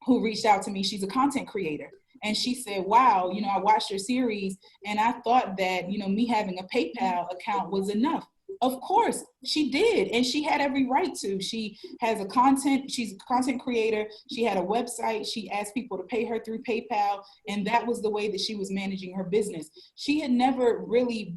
Speaker 4: who reached out to me. She's a content creator. And she said, wow, I watched your series and I thought that, me having a PayPal account was enough. Of course, she did. And she had every right to. She's a content creator. She had a website. She asked people to pay her through PayPal. And that was the way that she was managing her business. She had never really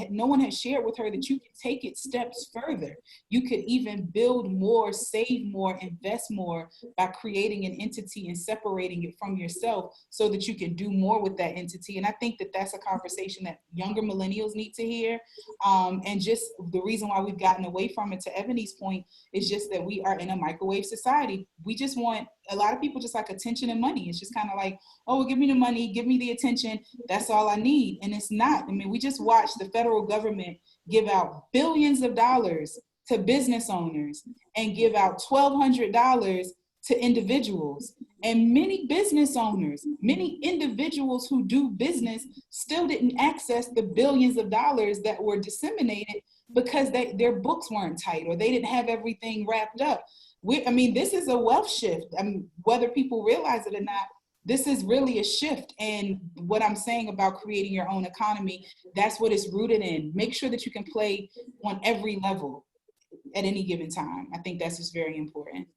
Speaker 4: no one had shared with her that you could take it steps further. You could even build more, save more, invest more by creating an entity and separating it from yourself so that you can do more with that entity. And I think that that's a conversation that younger millennials need to hear. And just the reason why we've gotten away from it, to Ebony's point, is just that we are in a microwave society. We just want, a lot of people just like attention and money. It's just kind of like, oh, well, give me the money, give me the attention. That's all I need. And it's not. I mean, we just watched the federal government give out billions of dollars to business owners and give out $1,200 to individuals. And many business owners, many individuals who do business still didn't access the billions of dollars that were disseminated because their books weren't tight or they didn't have everything wrapped up. This is a wealth shift. Whether people realize it or not, this is really a shift. And what I'm saying about creating your own economy, that's what it's rooted in. Make sure that you can play on every level at any given time. I think that's just very important.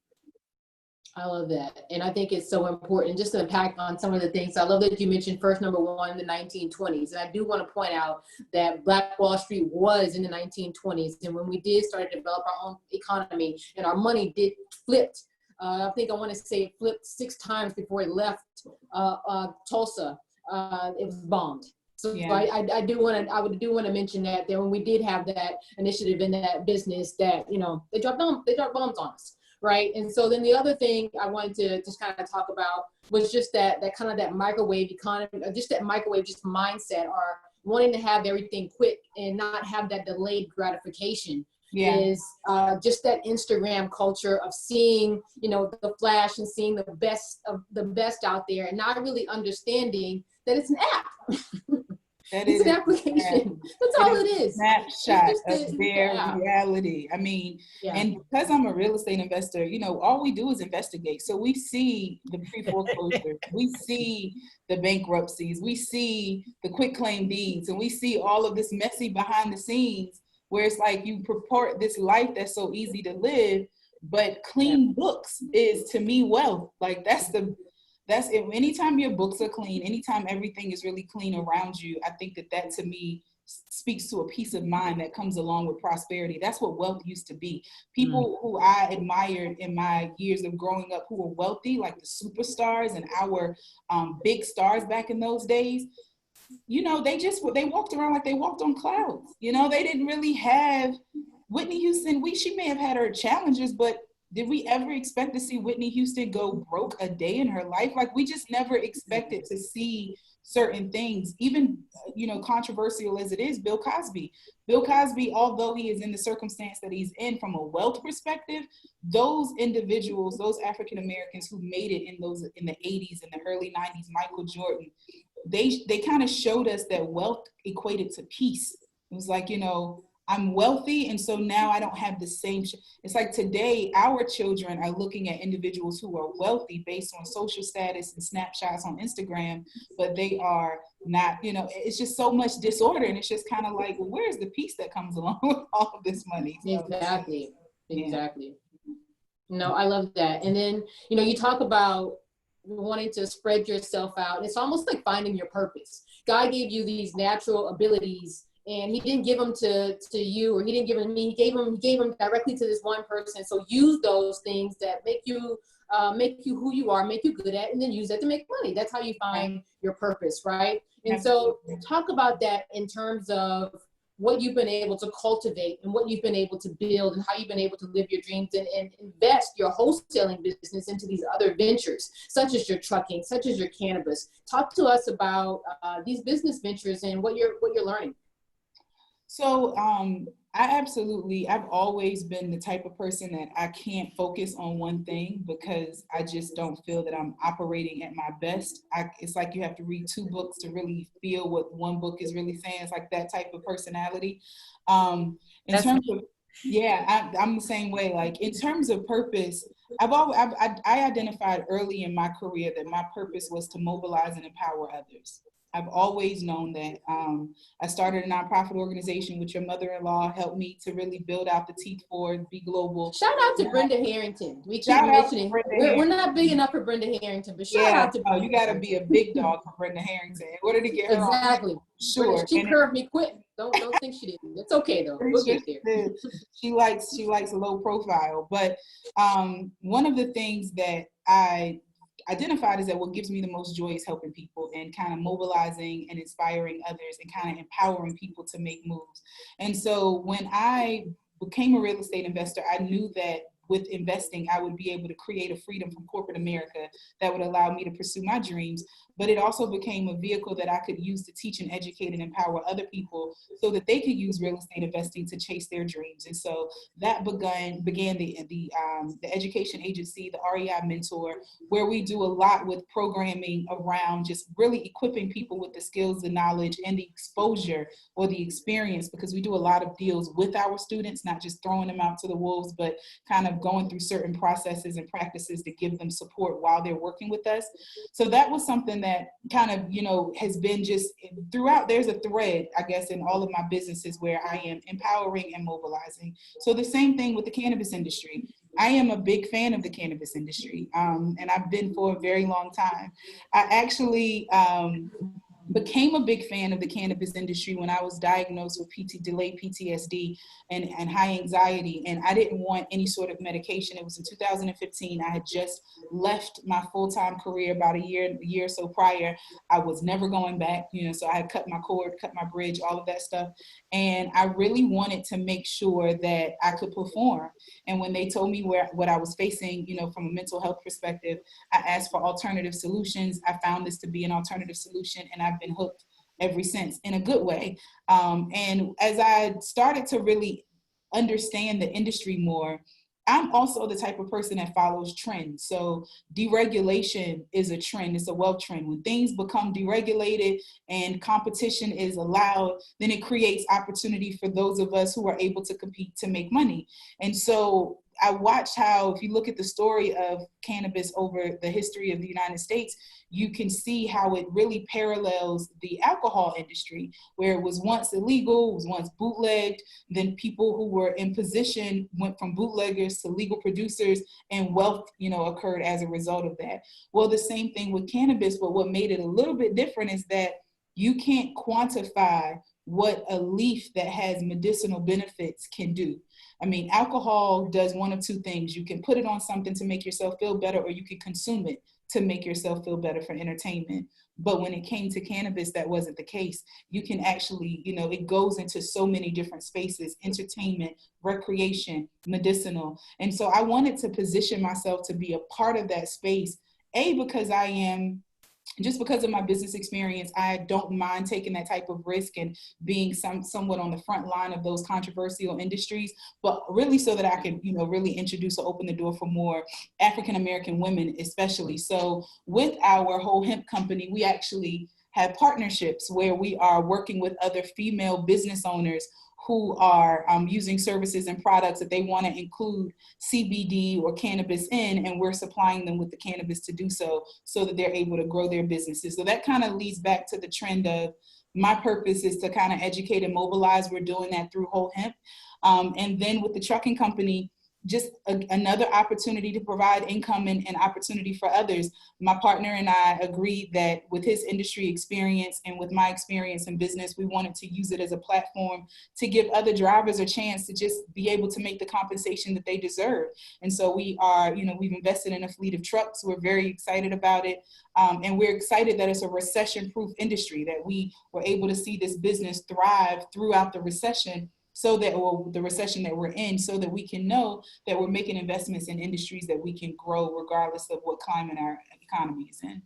Speaker 3: I love that. And I think it's so important just to unpack on some of the things. I love that you mentioned first, number one, the 1920s. And I do want to point out that Black Wall Street was in the 1920s. And when we did start to develop our own economy and our money did flipped, I think I want to say it flipped 6 times before it left Tulsa. It was bombed. So yeah. I do want to mention that when we did have that initiative in that business that, they dropped bombs on us. Right. And so then the other thing I wanted to just kind of talk about was just that kind of that microwave economy, or just that microwave just mindset, or wanting to have everything quick and not have that delayed gratification. Yeah. Is just that Instagram culture of seeing, the flash and seeing the best out there and not really understanding that it's an app. It's an application. That's all it is.
Speaker 4: Snapshot of their reality. And because I'm a real estate investor, all we do is investigate. So we see the pre-foreclosure, we see the bankruptcies, we see the quitclaim deeds, and we see all of this messy behind the scenes where it's like you purport this life that's so easy to live, but clean books is, to me, wealth. Like that's it. Anytime your books are clean, anytime everything is really clean around you, I think that to me speaks to a peace of mind that comes along with prosperity. That's what wealth used to be. People who I admired in my years of growing up who were wealthy, like the superstars and our big stars back in those days, they walked around like they walked on clouds. They didn't really have Whitney Houston. She may have had her challenges, but did we ever expect to see Whitney Houston go broke a day in her life? Like, we just never expected to see certain things, even, controversial as it is, Bill Cosby. Bill Cosby, although he is in the circumstance that he's in from a wealth perspective, those individuals, those African Americans who made it in the 80s and the early 90s, Michael Jordan, they kind of showed us that wealth equated to peace. It was like, I'm wealthy, and so now I don't have the same. It's like today, our children are looking at individuals who are wealthy based on social status and snapshots on Instagram, but they are not, it's just so much disorder. And it's just kind of like, well, where's the peace that comes along with all of this money?
Speaker 3: So, exactly. No, I love that. And then, you talk about wanting to spread yourself out. It's almost like finding your purpose. God gave you these natural abilities, and he didn't give them to you, or he didn't give them to me. He gave them directly to this one person. So use those things that make you who you are, make you good at, and then use that to make money. That's how you find your purpose, right? And so talk about that in terms of what you've been able to cultivate and what you've been able to build and how you've been able to live your dreams and invest your wholesaling business into these other ventures, such as your trucking, such as your cannabis. Talk to us about these business ventures and what you're learning.
Speaker 4: So I've always been the type of person that I can't focus on one thing because I just don't feel that I'm operating at my best. It's like you have to read 2 books to really feel what one book is really saying. It's like that type of personality. I'm the same way. Like in terms of purpose, I identified early in my career that my purpose was to mobilize and empower others. I've always known that. I started a nonprofit organization which your mother-in-law helped me to really build out the teeth for, be global.
Speaker 3: Shout out to Brenda Harrington. We keep mentioning we're not big enough for Brenda Harrington, but shout out to Brenda.
Speaker 4: You got to be a big dog for Brenda Harrington in order to get her
Speaker 3: exactly.
Speaker 4: On. Sure.
Speaker 3: Brenda, she curved me quick. Don't think she didn't. It's okay though. We'll get there.
Speaker 4: She likes a low profile, but one of the things that I identified is that what gives me the most joy is helping people and kind of mobilizing and inspiring others and kind of empowering people to make moves. And so when I became a real estate investor, I knew that with investing, I would be able to create a freedom from corporate America that would allow me to pursue my dreams. But it also became a vehicle that I could use to teach and educate and empower other people so that they could use real estate investing to chase their dreams. And so that began the education agency, the REI Mentor, where we do a lot with programming around just really equipping people with the skills, the knowledge, and the exposure or the experience, because we do a lot of deals with our students, not just throwing them out to the wolves, but kind of going through certain processes and practices to give them support while they're working with us. So that was something that kind of, has been just throughout. There's a thread, I guess, in all of my businesses where I am empowering and mobilizing. So the same thing with the cannabis industry. I am a big fan of the cannabis industry, and I've been for a very long time. I actually became a big fan of the cannabis industry when I was diagnosed with delayed PTSD and high anxiety, and I didn't want any sort of medication. It was in 2015. I had just left my full-time career about a year or so prior. I was never going back, so I had cut my cord, cut my bridge, all of that stuff. And I really wanted to make sure that I could perform. And when they told me what I was facing, from a mental health perspective, I asked for alternative solutions. I found this to be an alternative solution, and I've been hooked ever since in a good way. And as I started to really understand the industry more, I'm also the type of person that follows trends. So deregulation is a trend. It's a wealth trend. When things become deregulated and competition is allowed, then it creates opportunity for those of us who are able to compete to make money. And so I watched how, if you look at the story of cannabis over the history of the United States, you can see how it really parallels the alcohol industry, where it was once illegal, was once bootlegged, then people who were in position went from bootleggers to legal producers, and wealth, occurred as a result of that. Well, the same thing with cannabis, but what made it a little bit different is that you can't quantify what a leaf that has medicinal benefits can do. I mean, alcohol does one of two things. You can put it on something to make yourself feel better, or you can consume it to make yourself feel better for entertainment. But when it came to cannabis, that wasn't the case. You can actually, it goes into so many different spaces: entertainment, recreation, medicinal. And so I wanted to position myself to be a part of that space, because I am just because of my business experience, I don't mind taking that type of risk and being somewhat on the front line of those controversial industries, but really so that I can, really introduce or open the door for more African-American women, especially. So with our whole hemp company, we actually have partnerships where we are working with other female business owners who are using services and products that they want to include CBD or cannabis in, and we're supplying them with the cannabis to do so that they're able to grow their businesses. So that kind of leads back to the trend of my purpose is to kind of educate and mobilize. We're doing that through Whole Hemp. And then with the trucking company, just another opportunity to provide income and opportunity for others. My partner and I agreed that with his industry experience and with my experience in business, we wanted to use it as a platform to give other drivers a chance to just be able to make the compensation that they deserve. And so we are, we've invested in a fleet of trucks. We're very excited about it. And we're excited that it's a recession-proof industry, that we were able to see this business thrive throughout the recession, so that, or the recession that we're in, so that we can know that we're making investments in industries that we can grow regardless of what climate our economy is in.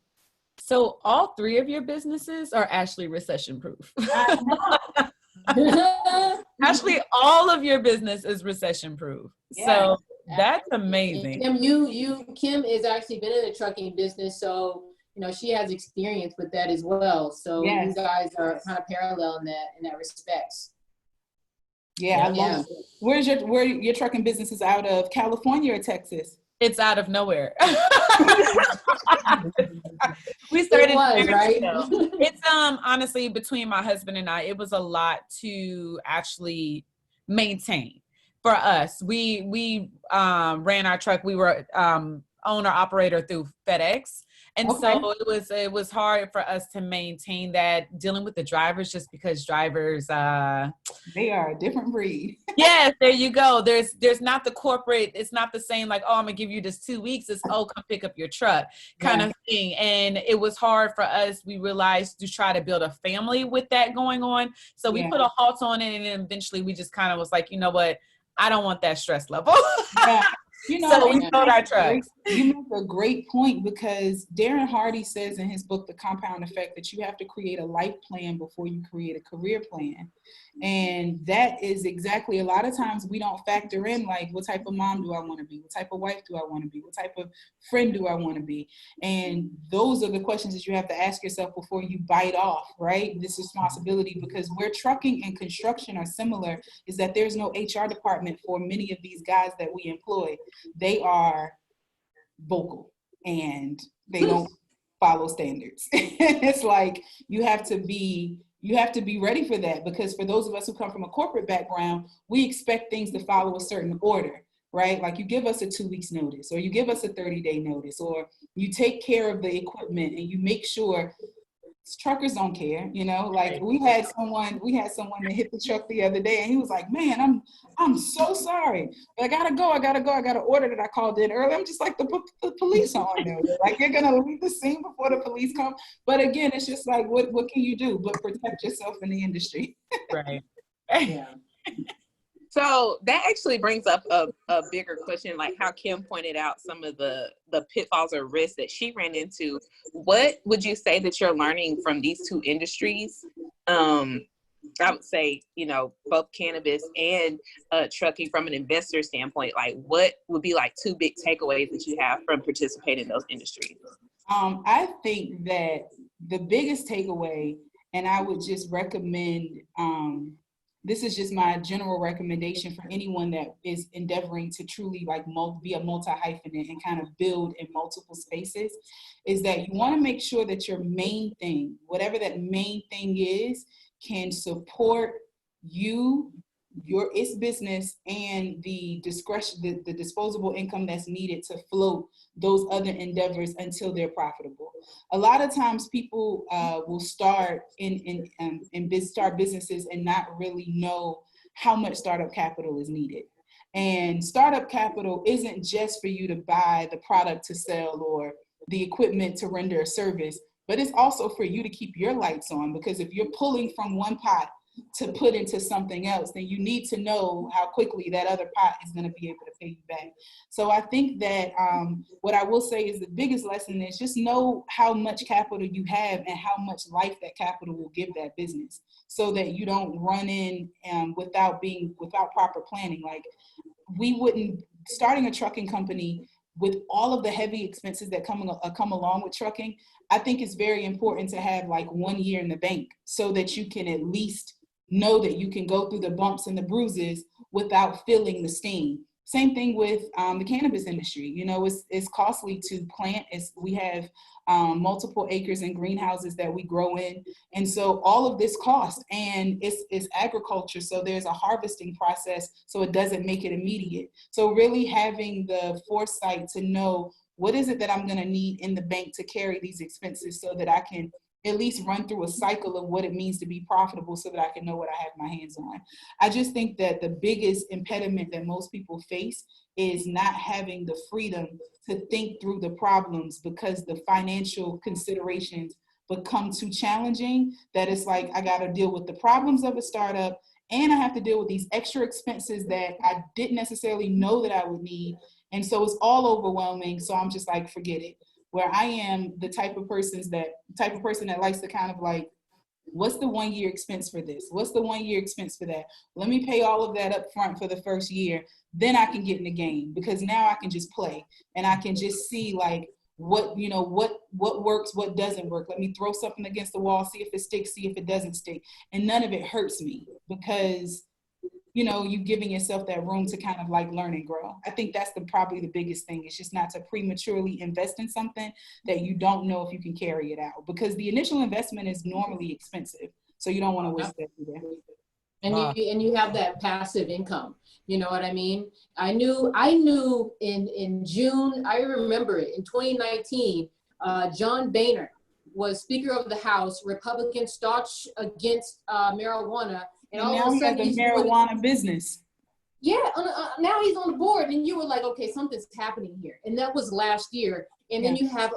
Speaker 1: So all three of your businesses are actually recession proof. Actually, all of your business is recession proof. Yeah. So that's amazing.
Speaker 3: And Kim has actually been in the trucking business, so she has experience with that as well. So yes. You guys are kind of parallel in that respect.
Speaker 4: Yeah, I love it. Where your trucking business is out of, California or Texas?
Speaker 1: It's out of nowhere. We started
Speaker 3: right?
Speaker 1: It's honestly, between my husband and I, it was a lot to actually maintain for us. We ran our truck. We were owner operator through FedEx. And so it was hard for us to maintain that, dealing with the drivers, just because drivers
Speaker 4: they are a different breed.
Speaker 1: Yes, there you go. There's not the corporate, it's not the same like, oh, I'm gonna give you this 2 weeks. It's come pick up your truck kind of thing. And it was hard for us, we realized, to try to build a family with that going on. So we put a halt on it, and then eventually we just kind of was like, you know what? I don't want that stress level.
Speaker 4: Yeah.
Speaker 1: So we sold our trucks.
Speaker 4: You make a great point, because Darren Hardy says in his book, The Compound Effect, that you have to create a life plan before you create a career plan. And that is exactly, a lot of times we don't factor in, like, what type of mom do I want to be? What type of wife do I want to be? What type of friend do I want to be? And those are the questions that you have to ask yourself before you bite off, right? This responsibility, because where trucking and construction are similar is that there's no HR department for many of these guys that we employ. They are vocal and they don't follow standards. It's like you have to be ready for that, because for those of us who come from a corporate background, we expect things to follow a certain order, right? Like you give us a 2 weeks notice, or you give us a 30-day notice, or you take care of the equipment and you make sure. Truckers don't care, like we had someone that hit the truck the other day, and he was like, man, I'm so sorry, but I gotta order that I called in early. I'm just like, the police are on there. Like, you're gonna leave the scene before the police come. But again, it's just like, what can you do but protect yourself in the industry?
Speaker 1: Right.
Speaker 3: Yeah.
Speaker 2: So that actually brings up a bigger question, like how Kim pointed out some of the pitfalls or risks that she ran into. What would you say that you're learning from these two industries? I would say, both cannabis and trucking from an investor standpoint. Like, what would be like two big takeaways that you have from participating in those industries?
Speaker 4: I think that the biggest takeaway, and I would just recommend, this is just my general recommendation for anyone that is endeavoring to truly be a multi-hyphenate and kind of build in multiple spaces, is that you want to make sure that your main thing, whatever that main thing is, can support its business and the discretion, the disposable income that's needed to float those other endeavors until they're profitable. A lot of times people will start start businesses and not really know how much startup capital is needed. And startup capital isn't just for you to buy the product to sell or the equipment to render a service, but it's also for you to keep your lights on, because if you're pulling from one pot to put into something else, then you need to know how quickly that other pot is going to be able to pay you back. So I think that what I will say is the biggest lesson is just know how much capital you have and how much life that capital will give that business, so that you don't run in without proper planning. Like, we wouldn't, starting a trucking company with all of the heavy expenses that come along with trucking, I think it's very important to have like 1 year in the bank so that you can at least know that you can go through the bumps and the bruises without feeling the sting. Same thing with the cannabis industry. You know, it's costly to plant. We have multiple acres and greenhouses that we grow in. And so all of this costs, and it's agriculture. So there's a harvesting process, so it doesn't make it immediate. So really having the foresight to know what is it that I'm gonna need in the bank to carry these expenses, so that I can at least run through a cycle of what it means to be profitable, so that I can know what I have my hands on. I just think that the biggest impediment that most people face is not having the freedom to think through the problems, because the financial considerations become too challenging, that it's like, I got to deal with the problems of a startup, and I have to deal with these extra expenses that I didn't necessarily know that I would need. And so it's all overwhelming. So I'm just like, forget it. Where I am the type of person that likes to kind of like, what's the 1 year expense for this? What's the 1 year expense for that? Let me pay all of that up front for the first year. Then I can get in the game, because now I can just play and I can just see like what works, what doesn't work. Let me throw something against the wall, see if it sticks, see if it doesn't stick. And none of it hurts me, because you giving yourself that room to kind of like learn and grow. I think that's probably the biggest thing. It's just not to prematurely invest in something that you don't know if you can carry it out, because the initial investment is normally expensive. So you don't want to waste that either.
Speaker 3: And you have that passive income. You know what I mean? I knew in June, I remember it, in 2019, John Boehner was Speaker of the House, Republican staunch against marijuana. And all
Speaker 4: now
Speaker 3: of a sudden,
Speaker 4: he has a marijuana business.
Speaker 3: Yeah, now he's on the board, and you were like, okay, something's happening here, and that was last year. And then you have,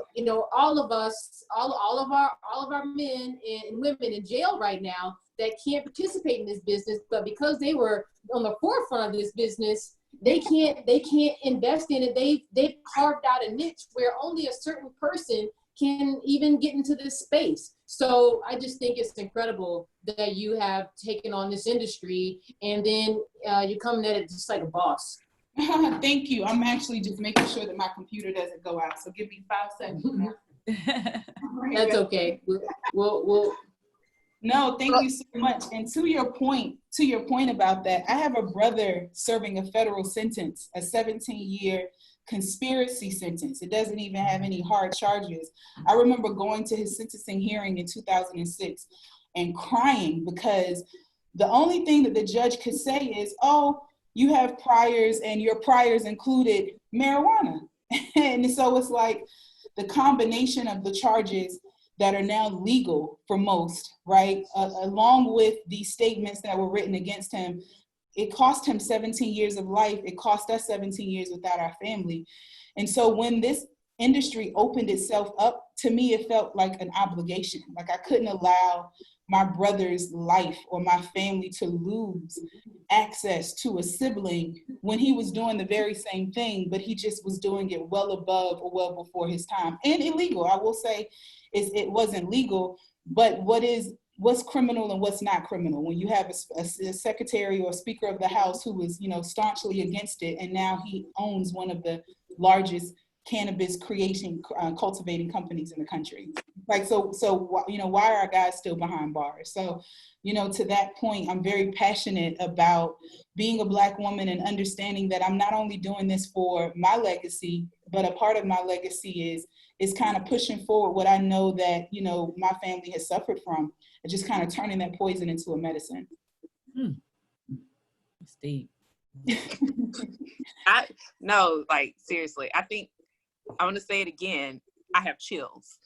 Speaker 3: all of us, all of our men and women in jail right now that can't participate in this business, but because they were on the forefront of this business, they can't invest in it. They've carved out a niche where only a certain person can even get into this space. So I just think it's incredible that you have taken on this industry, and then you're coming at it just like a boss.
Speaker 4: Thank you. I'm actually just making sure that my computer doesn't go out. So give me 5 seconds.
Speaker 3: That's okay. We'll
Speaker 4: No, thank you so much. And to your point about that, I have a brother serving a federal sentence, a 17-year conspiracy sentence. It doesn't even have any hard charges. I remember going to his sentencing hearing in 2006 and crying, because the only thing that the judge could say is, oh, you have priors, and your priors included marijuana. And so it's like the combination of the charges that are now legal for most, right? Along with the statements that were written against him, it cost him 17 years of life. It cost us 17 years without our family. And so when this industry opened itself up, to me, it felt like an obligation. Like I couldn't allow my brother's life or my family to lose access to a sibling when he was doing the very same thing, but he just was doing it well above or well before his time. And illegal, I will say, it wasn't legal, but what's criminal and what's not criminal when you have a secretary or speaker of the House who is, staunchly against it, and now he owns one of the largest cannabis cultivating companies in the country. Like, so why are our guys still behind bars? So, to that point, I'm very passionate about being a Black woman and understanding that I'm not only doing this for my legacy, but a part of my legacy is kind of pushing forward what I know that, my family has suffered from, and just kind of turning that poison into a medicine.
Speaker 1: That's deep.
Speaker 2: Seriously, I think I want to say it again. I have chills.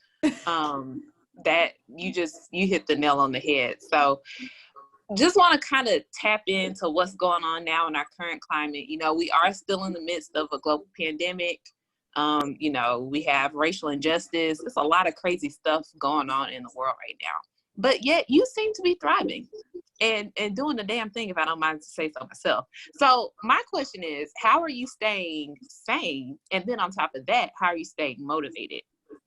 Speaker 2: That you hit the nail on the head. So just want to kind of tap into what's going on now in our current climate. We are still in the midst of a global pandemic. We have racial injustice. There's a lot of crazy stuff going on in the world right now. But yet you seem to be thriving. and doing the damn thing, if I don't mind to say so myself. So my question is, how are you staying sane? And then on top of that, how are you staying motivated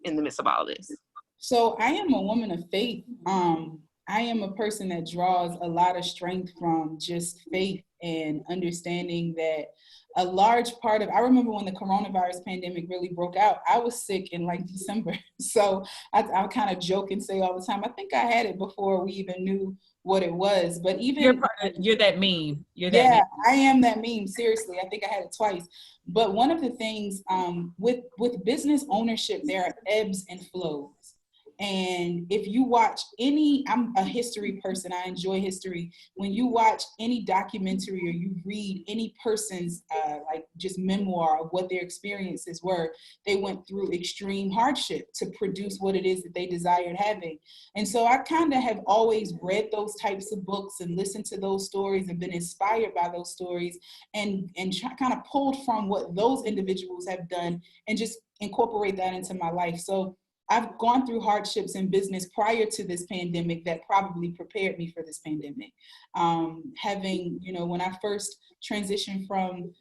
Speaker 2: in the midst of all this?
Speaker 4: So I am a woman of faith. I am a person that draws a lot of strength from just faith and understanding that a large part of, I remember when the coronavirus pandemic really broke out, I was sick in like December. So I kind of joke and say all the time, I think I had it before we even knew what it was. But even
Speaker 1: you're that meme. You're that
Speaker 4: yeah,
Speaker 1: meme.
Speaker 4: I am that meme. Seriously, I think I had it twice. But one of the things with business ownership, there are ebbs and flows. And if you watch I'm a history person, I enjoy history. When you watch any documentary or you read any person's like just memoir of what their experiences were, they went through extreme hardship to produce what it is that they desired having. And so I kind of have always read those types of books and listened to those stories and been inspired by those stories and kind of pulled from what those individuals have done and just incorporate that into my life. So I've gone through hardships in business prior to this pandemic that probably prepared me for this pandemic. Having, when I first transitioned from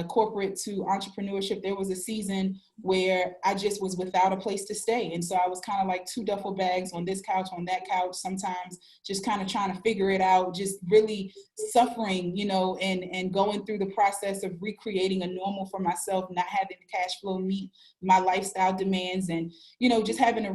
Speaker 4: corporate to entrepreneurship, there was a season where I just was without a place to stay. And so I was kind of like two duffel bags on this couch, on that couch, sometimes just kind of trying to figure it out, just really suffering, and going through the process of recreating a normal for myself, not having the cash flow meet my lifestyle demands, and, just having to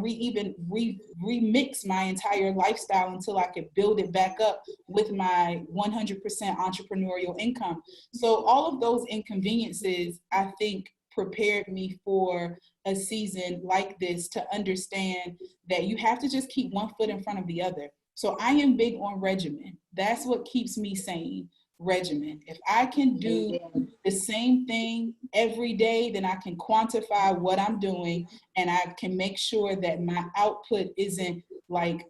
Speaker 4: remix my entire lifestyle until I could build it back up with my 100% entrepreneurial income. So all of those inconveniences, I think, prepared me for a season like this to understand that you have to just keep one foot in front of the other. So I am big on regimen. That's what keeps me sane. Regimen. If I can do the same thing every day, then I can quantify what I'm doing and I can make sure that my output isn't like,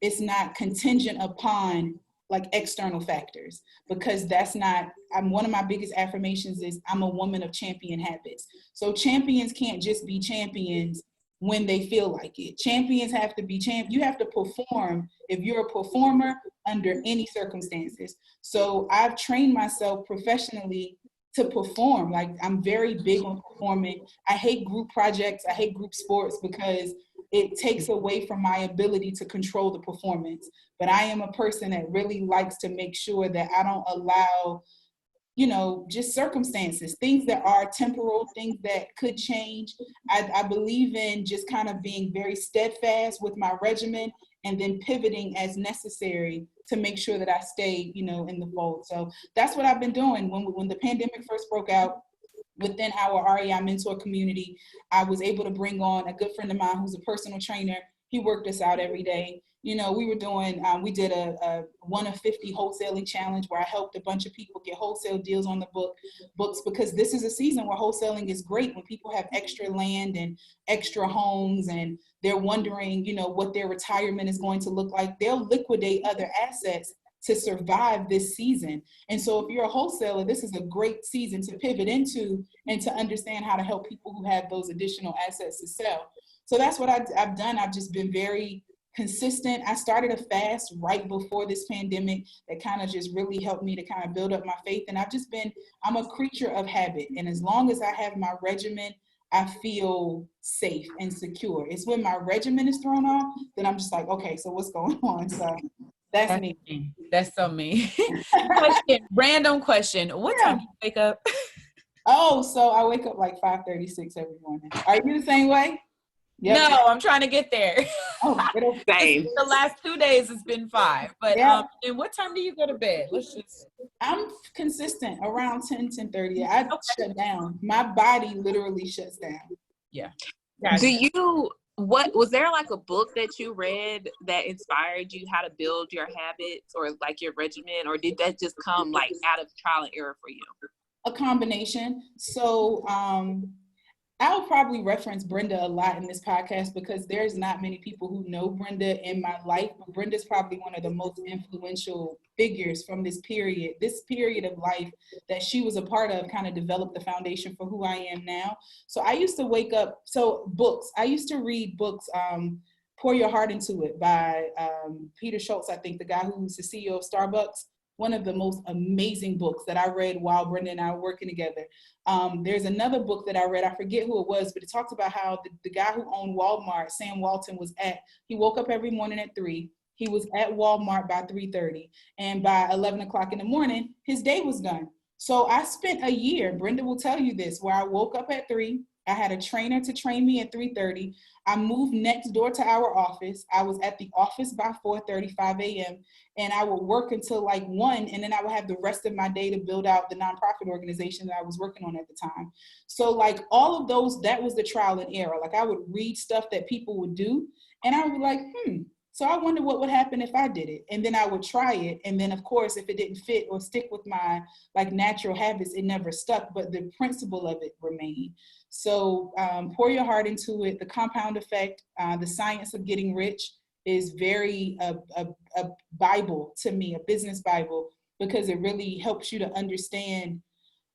Speaker 4: it's not contingent upon like external factors, because that's not, one of my biggest affirmations is I'm a woman of champion habits. So champions can't just be champions when they feel like it. Champions have to be you have to perform if you're a performer under any circumstances. So I've trained myself professionally to perform. Like, I'm very big on performing. I hate group projects. I hate group sports because it takes away from my ability to control the performance. But I am a person that really likes to make sure that I don't allow, just circumstances, things that are temporal, things that could change. I believe in just kind of being very steadfast with my regimen and then pivoting as necessary to make sure that I stay, in the fold. So that's what I've been doing. When the pandemic first broke out, within our REI mentor community, I was able to bring on a good friend of mine who's a personal trainer. He worked us out every day. We were doing, we did a 1 of 50 wholesaling challenge where I helped a bunch of people get wholesale deals on the books, because this is a season where wholesaling is great. When people have extra land and extra homes and they're wondering, what their retirement is going to look like, they'll liquidate other assets to survive this season. And so if you're a wholesaler, this is a great season to pivot into and to understand how to help people who have those additional assets to sell. So that's what I've done. I've just been very consistent. I started a fast right before this pandemic that kind of just really helped me to kind of build up my faith. And I'm a creature of habit. And as long as I have my regimen, I feel safe and secure. It's when my regimen is thrown off that I'm just like, okay, so what's going on? So that's me.
Speaker 1: That's so me. Random question. What time do you wake up?
Speaker 4: Oh, so I wake up like 5:36 every morning. Are you the same way?
Speaker 1: Yep. No, I'm trying to get there.
Speaker 4: Oh,
Speaker 2: same.
Speaker 1: The last 2 days it's been 5. But and what time do you go to bed?
Speaker 4: I'm consistent around 10:30. I shut down. My body literally shuts down.
Speaker 1: Yeah.
Speaker 2: What was there like a book that you read that inspired you how to build your habits or like your regimen, or did that just come like out of trial and error for you?
Speaker 4: A combination. So I'll probably reference Brenda a lot in this podcast because there's not many people who know Brenda in my life, but Brenda's probably one of the most influential figures from this period of life that she was a part of kind of developed the foundation for who I am now. So I used to wake up, books, I used to read books Pour Your Heart Into It by Peter Schultz, I think, the guy who's the CEO of Starbucks. One of the most amazing books that I read while Brenda and I were working together. There's another book that I read, I forget who it was, but it talked about how the guy who owned Walmart, Sam Walton, he woke up every morning at 3. He was at Walmart by 3:30. And by 11 o'clock in the morning, his day was done. So I spent a year, Brenda will tell you this, where I woke up at 3. I had a trainer to train me at 3:30. I moved next door to our office. I was at the office by 4:35 a.m. and I would work until like 1, and then I would have the rest of my day to build out the nonprofit organization that I was working on at the time. So like all of those, that was the trial and error. Like I would read stuff that people would do, and I would be like, so I wonder what would happen if I did it. And then I would try it. And then of course, if it didn't fit or stick with my like natural habits, it never stuck, but the principle of it remained. So Pour Your Heart Into It, the compound effect, the science of getting rich is very a Bible to me, a business Bible, because it really helps you to understand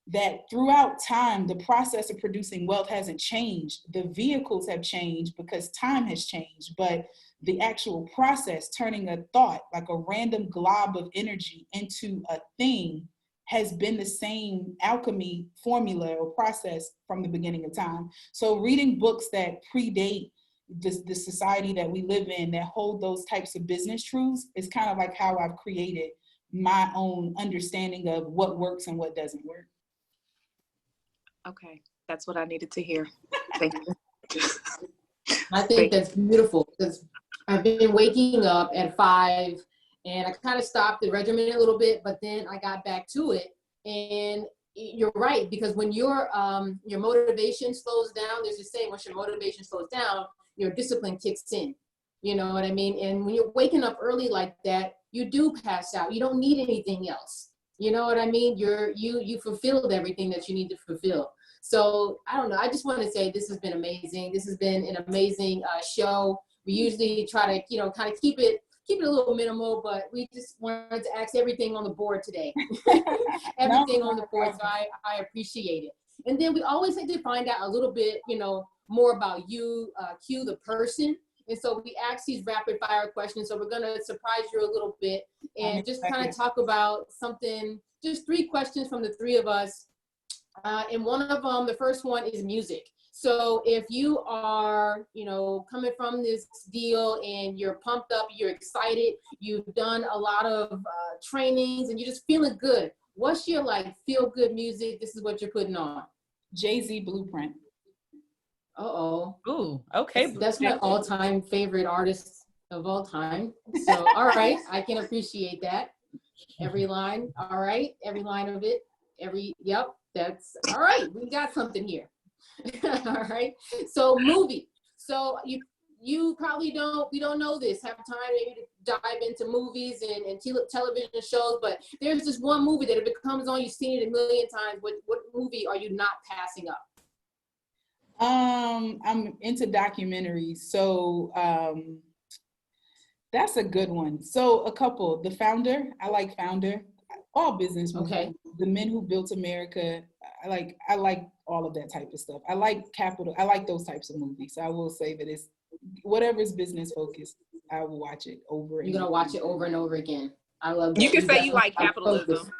Speaker 4: that throughout time, the process of producing wealth hasn't changed. The vehicles have changed because time has changed, but the actual process, turning a thought, like a random glob of energy into a thing, has been the same alchemy formula or process from the beginning of time. So reading books that predate the society that we live in, that hold those types of business truths, is kind of like how I've created my own understanding of what works and what doesn't work.
Speaker 2: Okay, that's what I needed to hear. Thank you.
Speaker 3: I think that's beautiful, because I've been waking up at 5 and I kind of stopped the regimen a little bit, but then I got back to it. And you're right, because when your motivation slows down, there's a saying, once your motivation slows down, your discipline kicks in. You know what I mean? And when you're waking up early like that, you do pass out. You don't need anything else. You know what I mean? You fulfilled everything that you need to fulfill. So I don't know. I just want to say this has been amazing. This has been an amazing show. We usually try to, kind of keep it a little minimal, but we just wanted to ask everything on the board today. Everything on the board. So I appreciate it. And then we always like to find out a little bit, more about you, Q, the person. And so we ask these rapid fire questions. So we're going to surprise you a little bit and just kind of talk about something, just 3 questions from the 3 of us. And one of them, the first one is music. So if you are, coming from this deal and you're pumped up, you're excited, you've done a lot of trainings and you're just feeling good, what's your feel good music? This is what you're putting on.
Speaker 4: Jay-Z Blueprint.
Speaker 1: Uh-oh. Ooh, okay.
Speaker 3: That's my all-time favorite artist of all time. So, all right, I can appreciate that. Every line, all right, every line of it, yep, that's, all right, we got something here. All right, so movie. So you probably we don't know this, have time maybe to dive into movies and television shows, but there's this one movie that if it comes on, you've seen it a million times. What movie are you not passing up?
Speaker 4: I'm into documentaries, so that's a good one. So a couple, The Founder, I like Founder, all business movies.
Speaker 3: Okay.
Speaker 4: The Men Who Built America, I like all of that type of stuff. I like Capital, I like those types of movies. So I will say that it's whatever's business focused, I will watch it over and
Speaker 3: You're gonna watch it over and over again. I love that.
Speaker 2: You can say you like capitalism.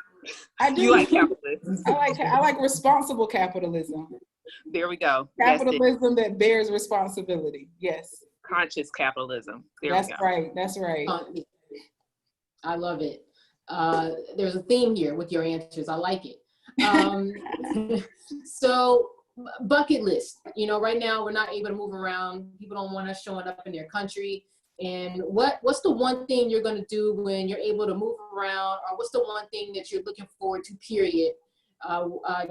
Speaker 4: I do.
Speaker 2: You like capitalism.
Speaker 4: I like responsible capitalism.
Speaker 2: There we go.
Speaker 4: Capitalism that bears responsibility. Yes.
Speaker 2: Conscious capitalism.
Speaker 4: That's right. That's right.
Speaker 3: I love it. There's a theme here with your answers. I like it. So bucket list, right now we're not able to move around. People don't want us showing up in their country. And what's the one thing you're going to do when you're able to move around, or what's the one thing that you're looking forward to, period?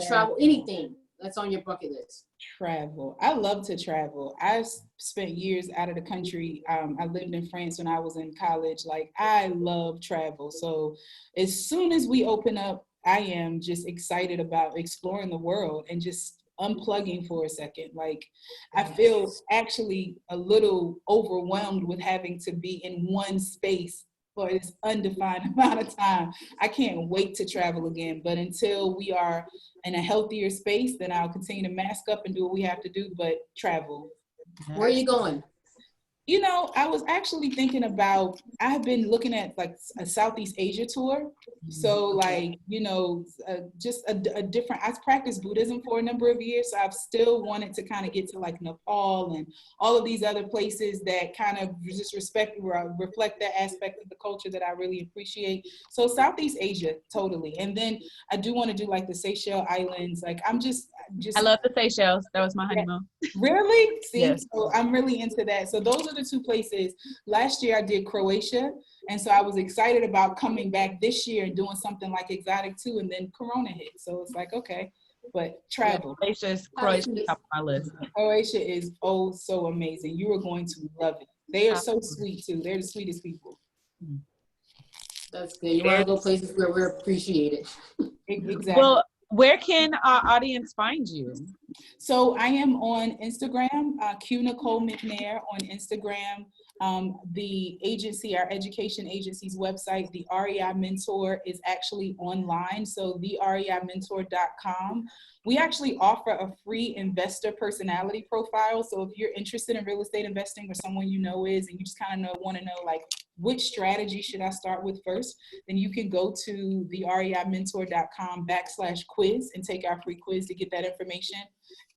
Speaker 3: Travel, anything that's on your bucket list.
Speaker 4: Travel. I love to travel. I've spent years out of the country. I lived in France when I was in college. I love travel. So as soon as we open up, I am just excited about exploring the world and just unplugging for a second. I feel actually a little overwhelmed with having to be in one space for this undefined amount of time. I can't wait to travel again, but until we are in a healthier space, then I'll continue to mask up and do what we have to do, but travel.
Speaker 3: Where are you going?
Speaker 4: You know, I was actually thinking about, I have been looking at like a Southeast Asia tour. So like, you know, just a different, I practiced Buddhism for a number of years. So I've still wanted to kind of get to like Nepal and all of these other places that kind of just reflect that aspect of the culture that I really appreciate. So Southeast Asia, totally. And then I do want to do like the Seychelles Islands. Like I'm just.
Speaker 1: I love the Seychelles. That was my honeymoon.
Speaker 4: Really? See,
Speaker 1: yes.
Speaker 4: So I'm really into that. So those are the two places. Last year I did Croatia. And so I was excited about coming back this year and doing something like exotic too. And then Corona hit. So it's like, okay, but travel.
Speaker 1: Croatia is top of my list.
Speaker 4: Croatia is oh so amazing. You are going to love it. They are so sweet too. They're the sweetest people.
Speaker 3: That's good. You want to go places where we're appreciated.
Speaker 4: Exactly.
Speaker 1: Well, where can our audience find you?
Speaker 4: So I am on Instagram, Q.Nicole McNair on Instagram. The agency, our education agency's website, the REI Mentor, is actually online. So thereimentor.com. We actually offer a free investor personality profile. So if you're interested in real estate investing or someone you know is, and you just kind of want to know like, which strategy should I start with first? Then you can go to the reimentor.com/quiz and take our free quiz to get that information.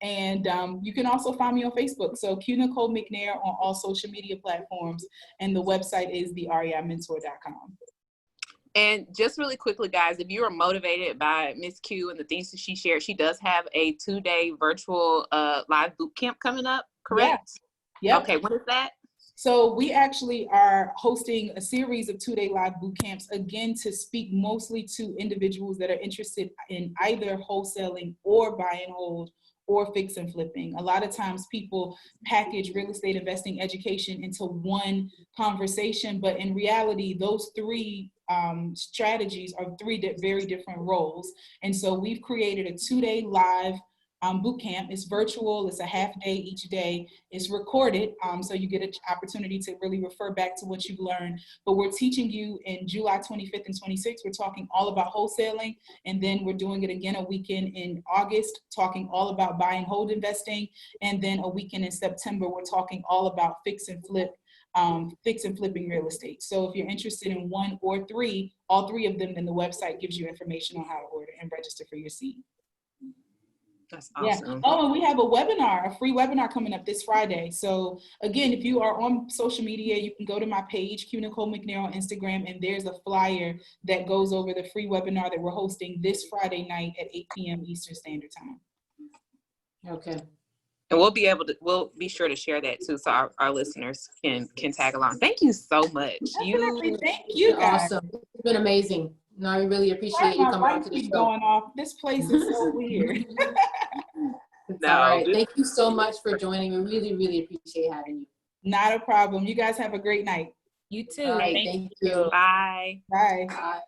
Speaker 4: And you can also find me on Facebook. So Q.Nicole McNair on all social media platforms. And the website is the reimentor.com.
Speaker 2: And just really quickly, guys, if you are motivated by Miss Q and the things that she shared, she does have a 2-day virtual live boot camp coming up, correct?
Speaker 4: Yeah.
Speaker 2: Okay, when is that?
Speaker 4: So we actually are hosting a series of 2-day live boot camps, again, to speak mostly to individuals that are interested in either wholesaling or buy and hold or fix and flipping. A lot of times people package real estate investing education into one conversation, but in reality, those three strategies are three very different roles. And so we've created a 2-day live boot camp. It's virtual. It's a half day each day. It's recorded, so you get an opportunity to really refer back to what you've learned. But we're teaching you in July 25th and 26th. We're talking all about wholesaling, and then we're doing it again a weekend in August, talking all about buy and hold investing, and then a weekend in September, we're talking all about fix and flipping real estate. So if you're interested in one or three, all three of them, then the website gives you information on how to order and register for your seat.
Speaker 2: That's awesome.
Speaker 4: Yeah. Oh, and we have a free webinar coming up this Friday. So again, if you are on social media, you can go to my page, Q.Nicole McNair on Instagram, and there's a flyer that goes over the free webinar that we're hosting this Friday night at 8 p.m. Eastern Standard Time.
Speaker 3: Okay.
Speaker 2: And we'll be sure to share that too, so our listeners can tag along. Thank you so much.
Speaker 4: Thank you guys.
Speaker 3: Awesome. It's been amazing. No, I really appreciate you coming out to the show.
Speaker 4: Going off. This place is so weird.
Speaker 3: All right. Thank you so much for joining. We really, really appreciate having you.
Speaker 4: Not a problem. You guys have a great night.
Speaker 1: You too.
Speaker 3: All right, thank you.
Speaker 2: Bye.
Speaker 4: Bye.
Speaker 3: Bye.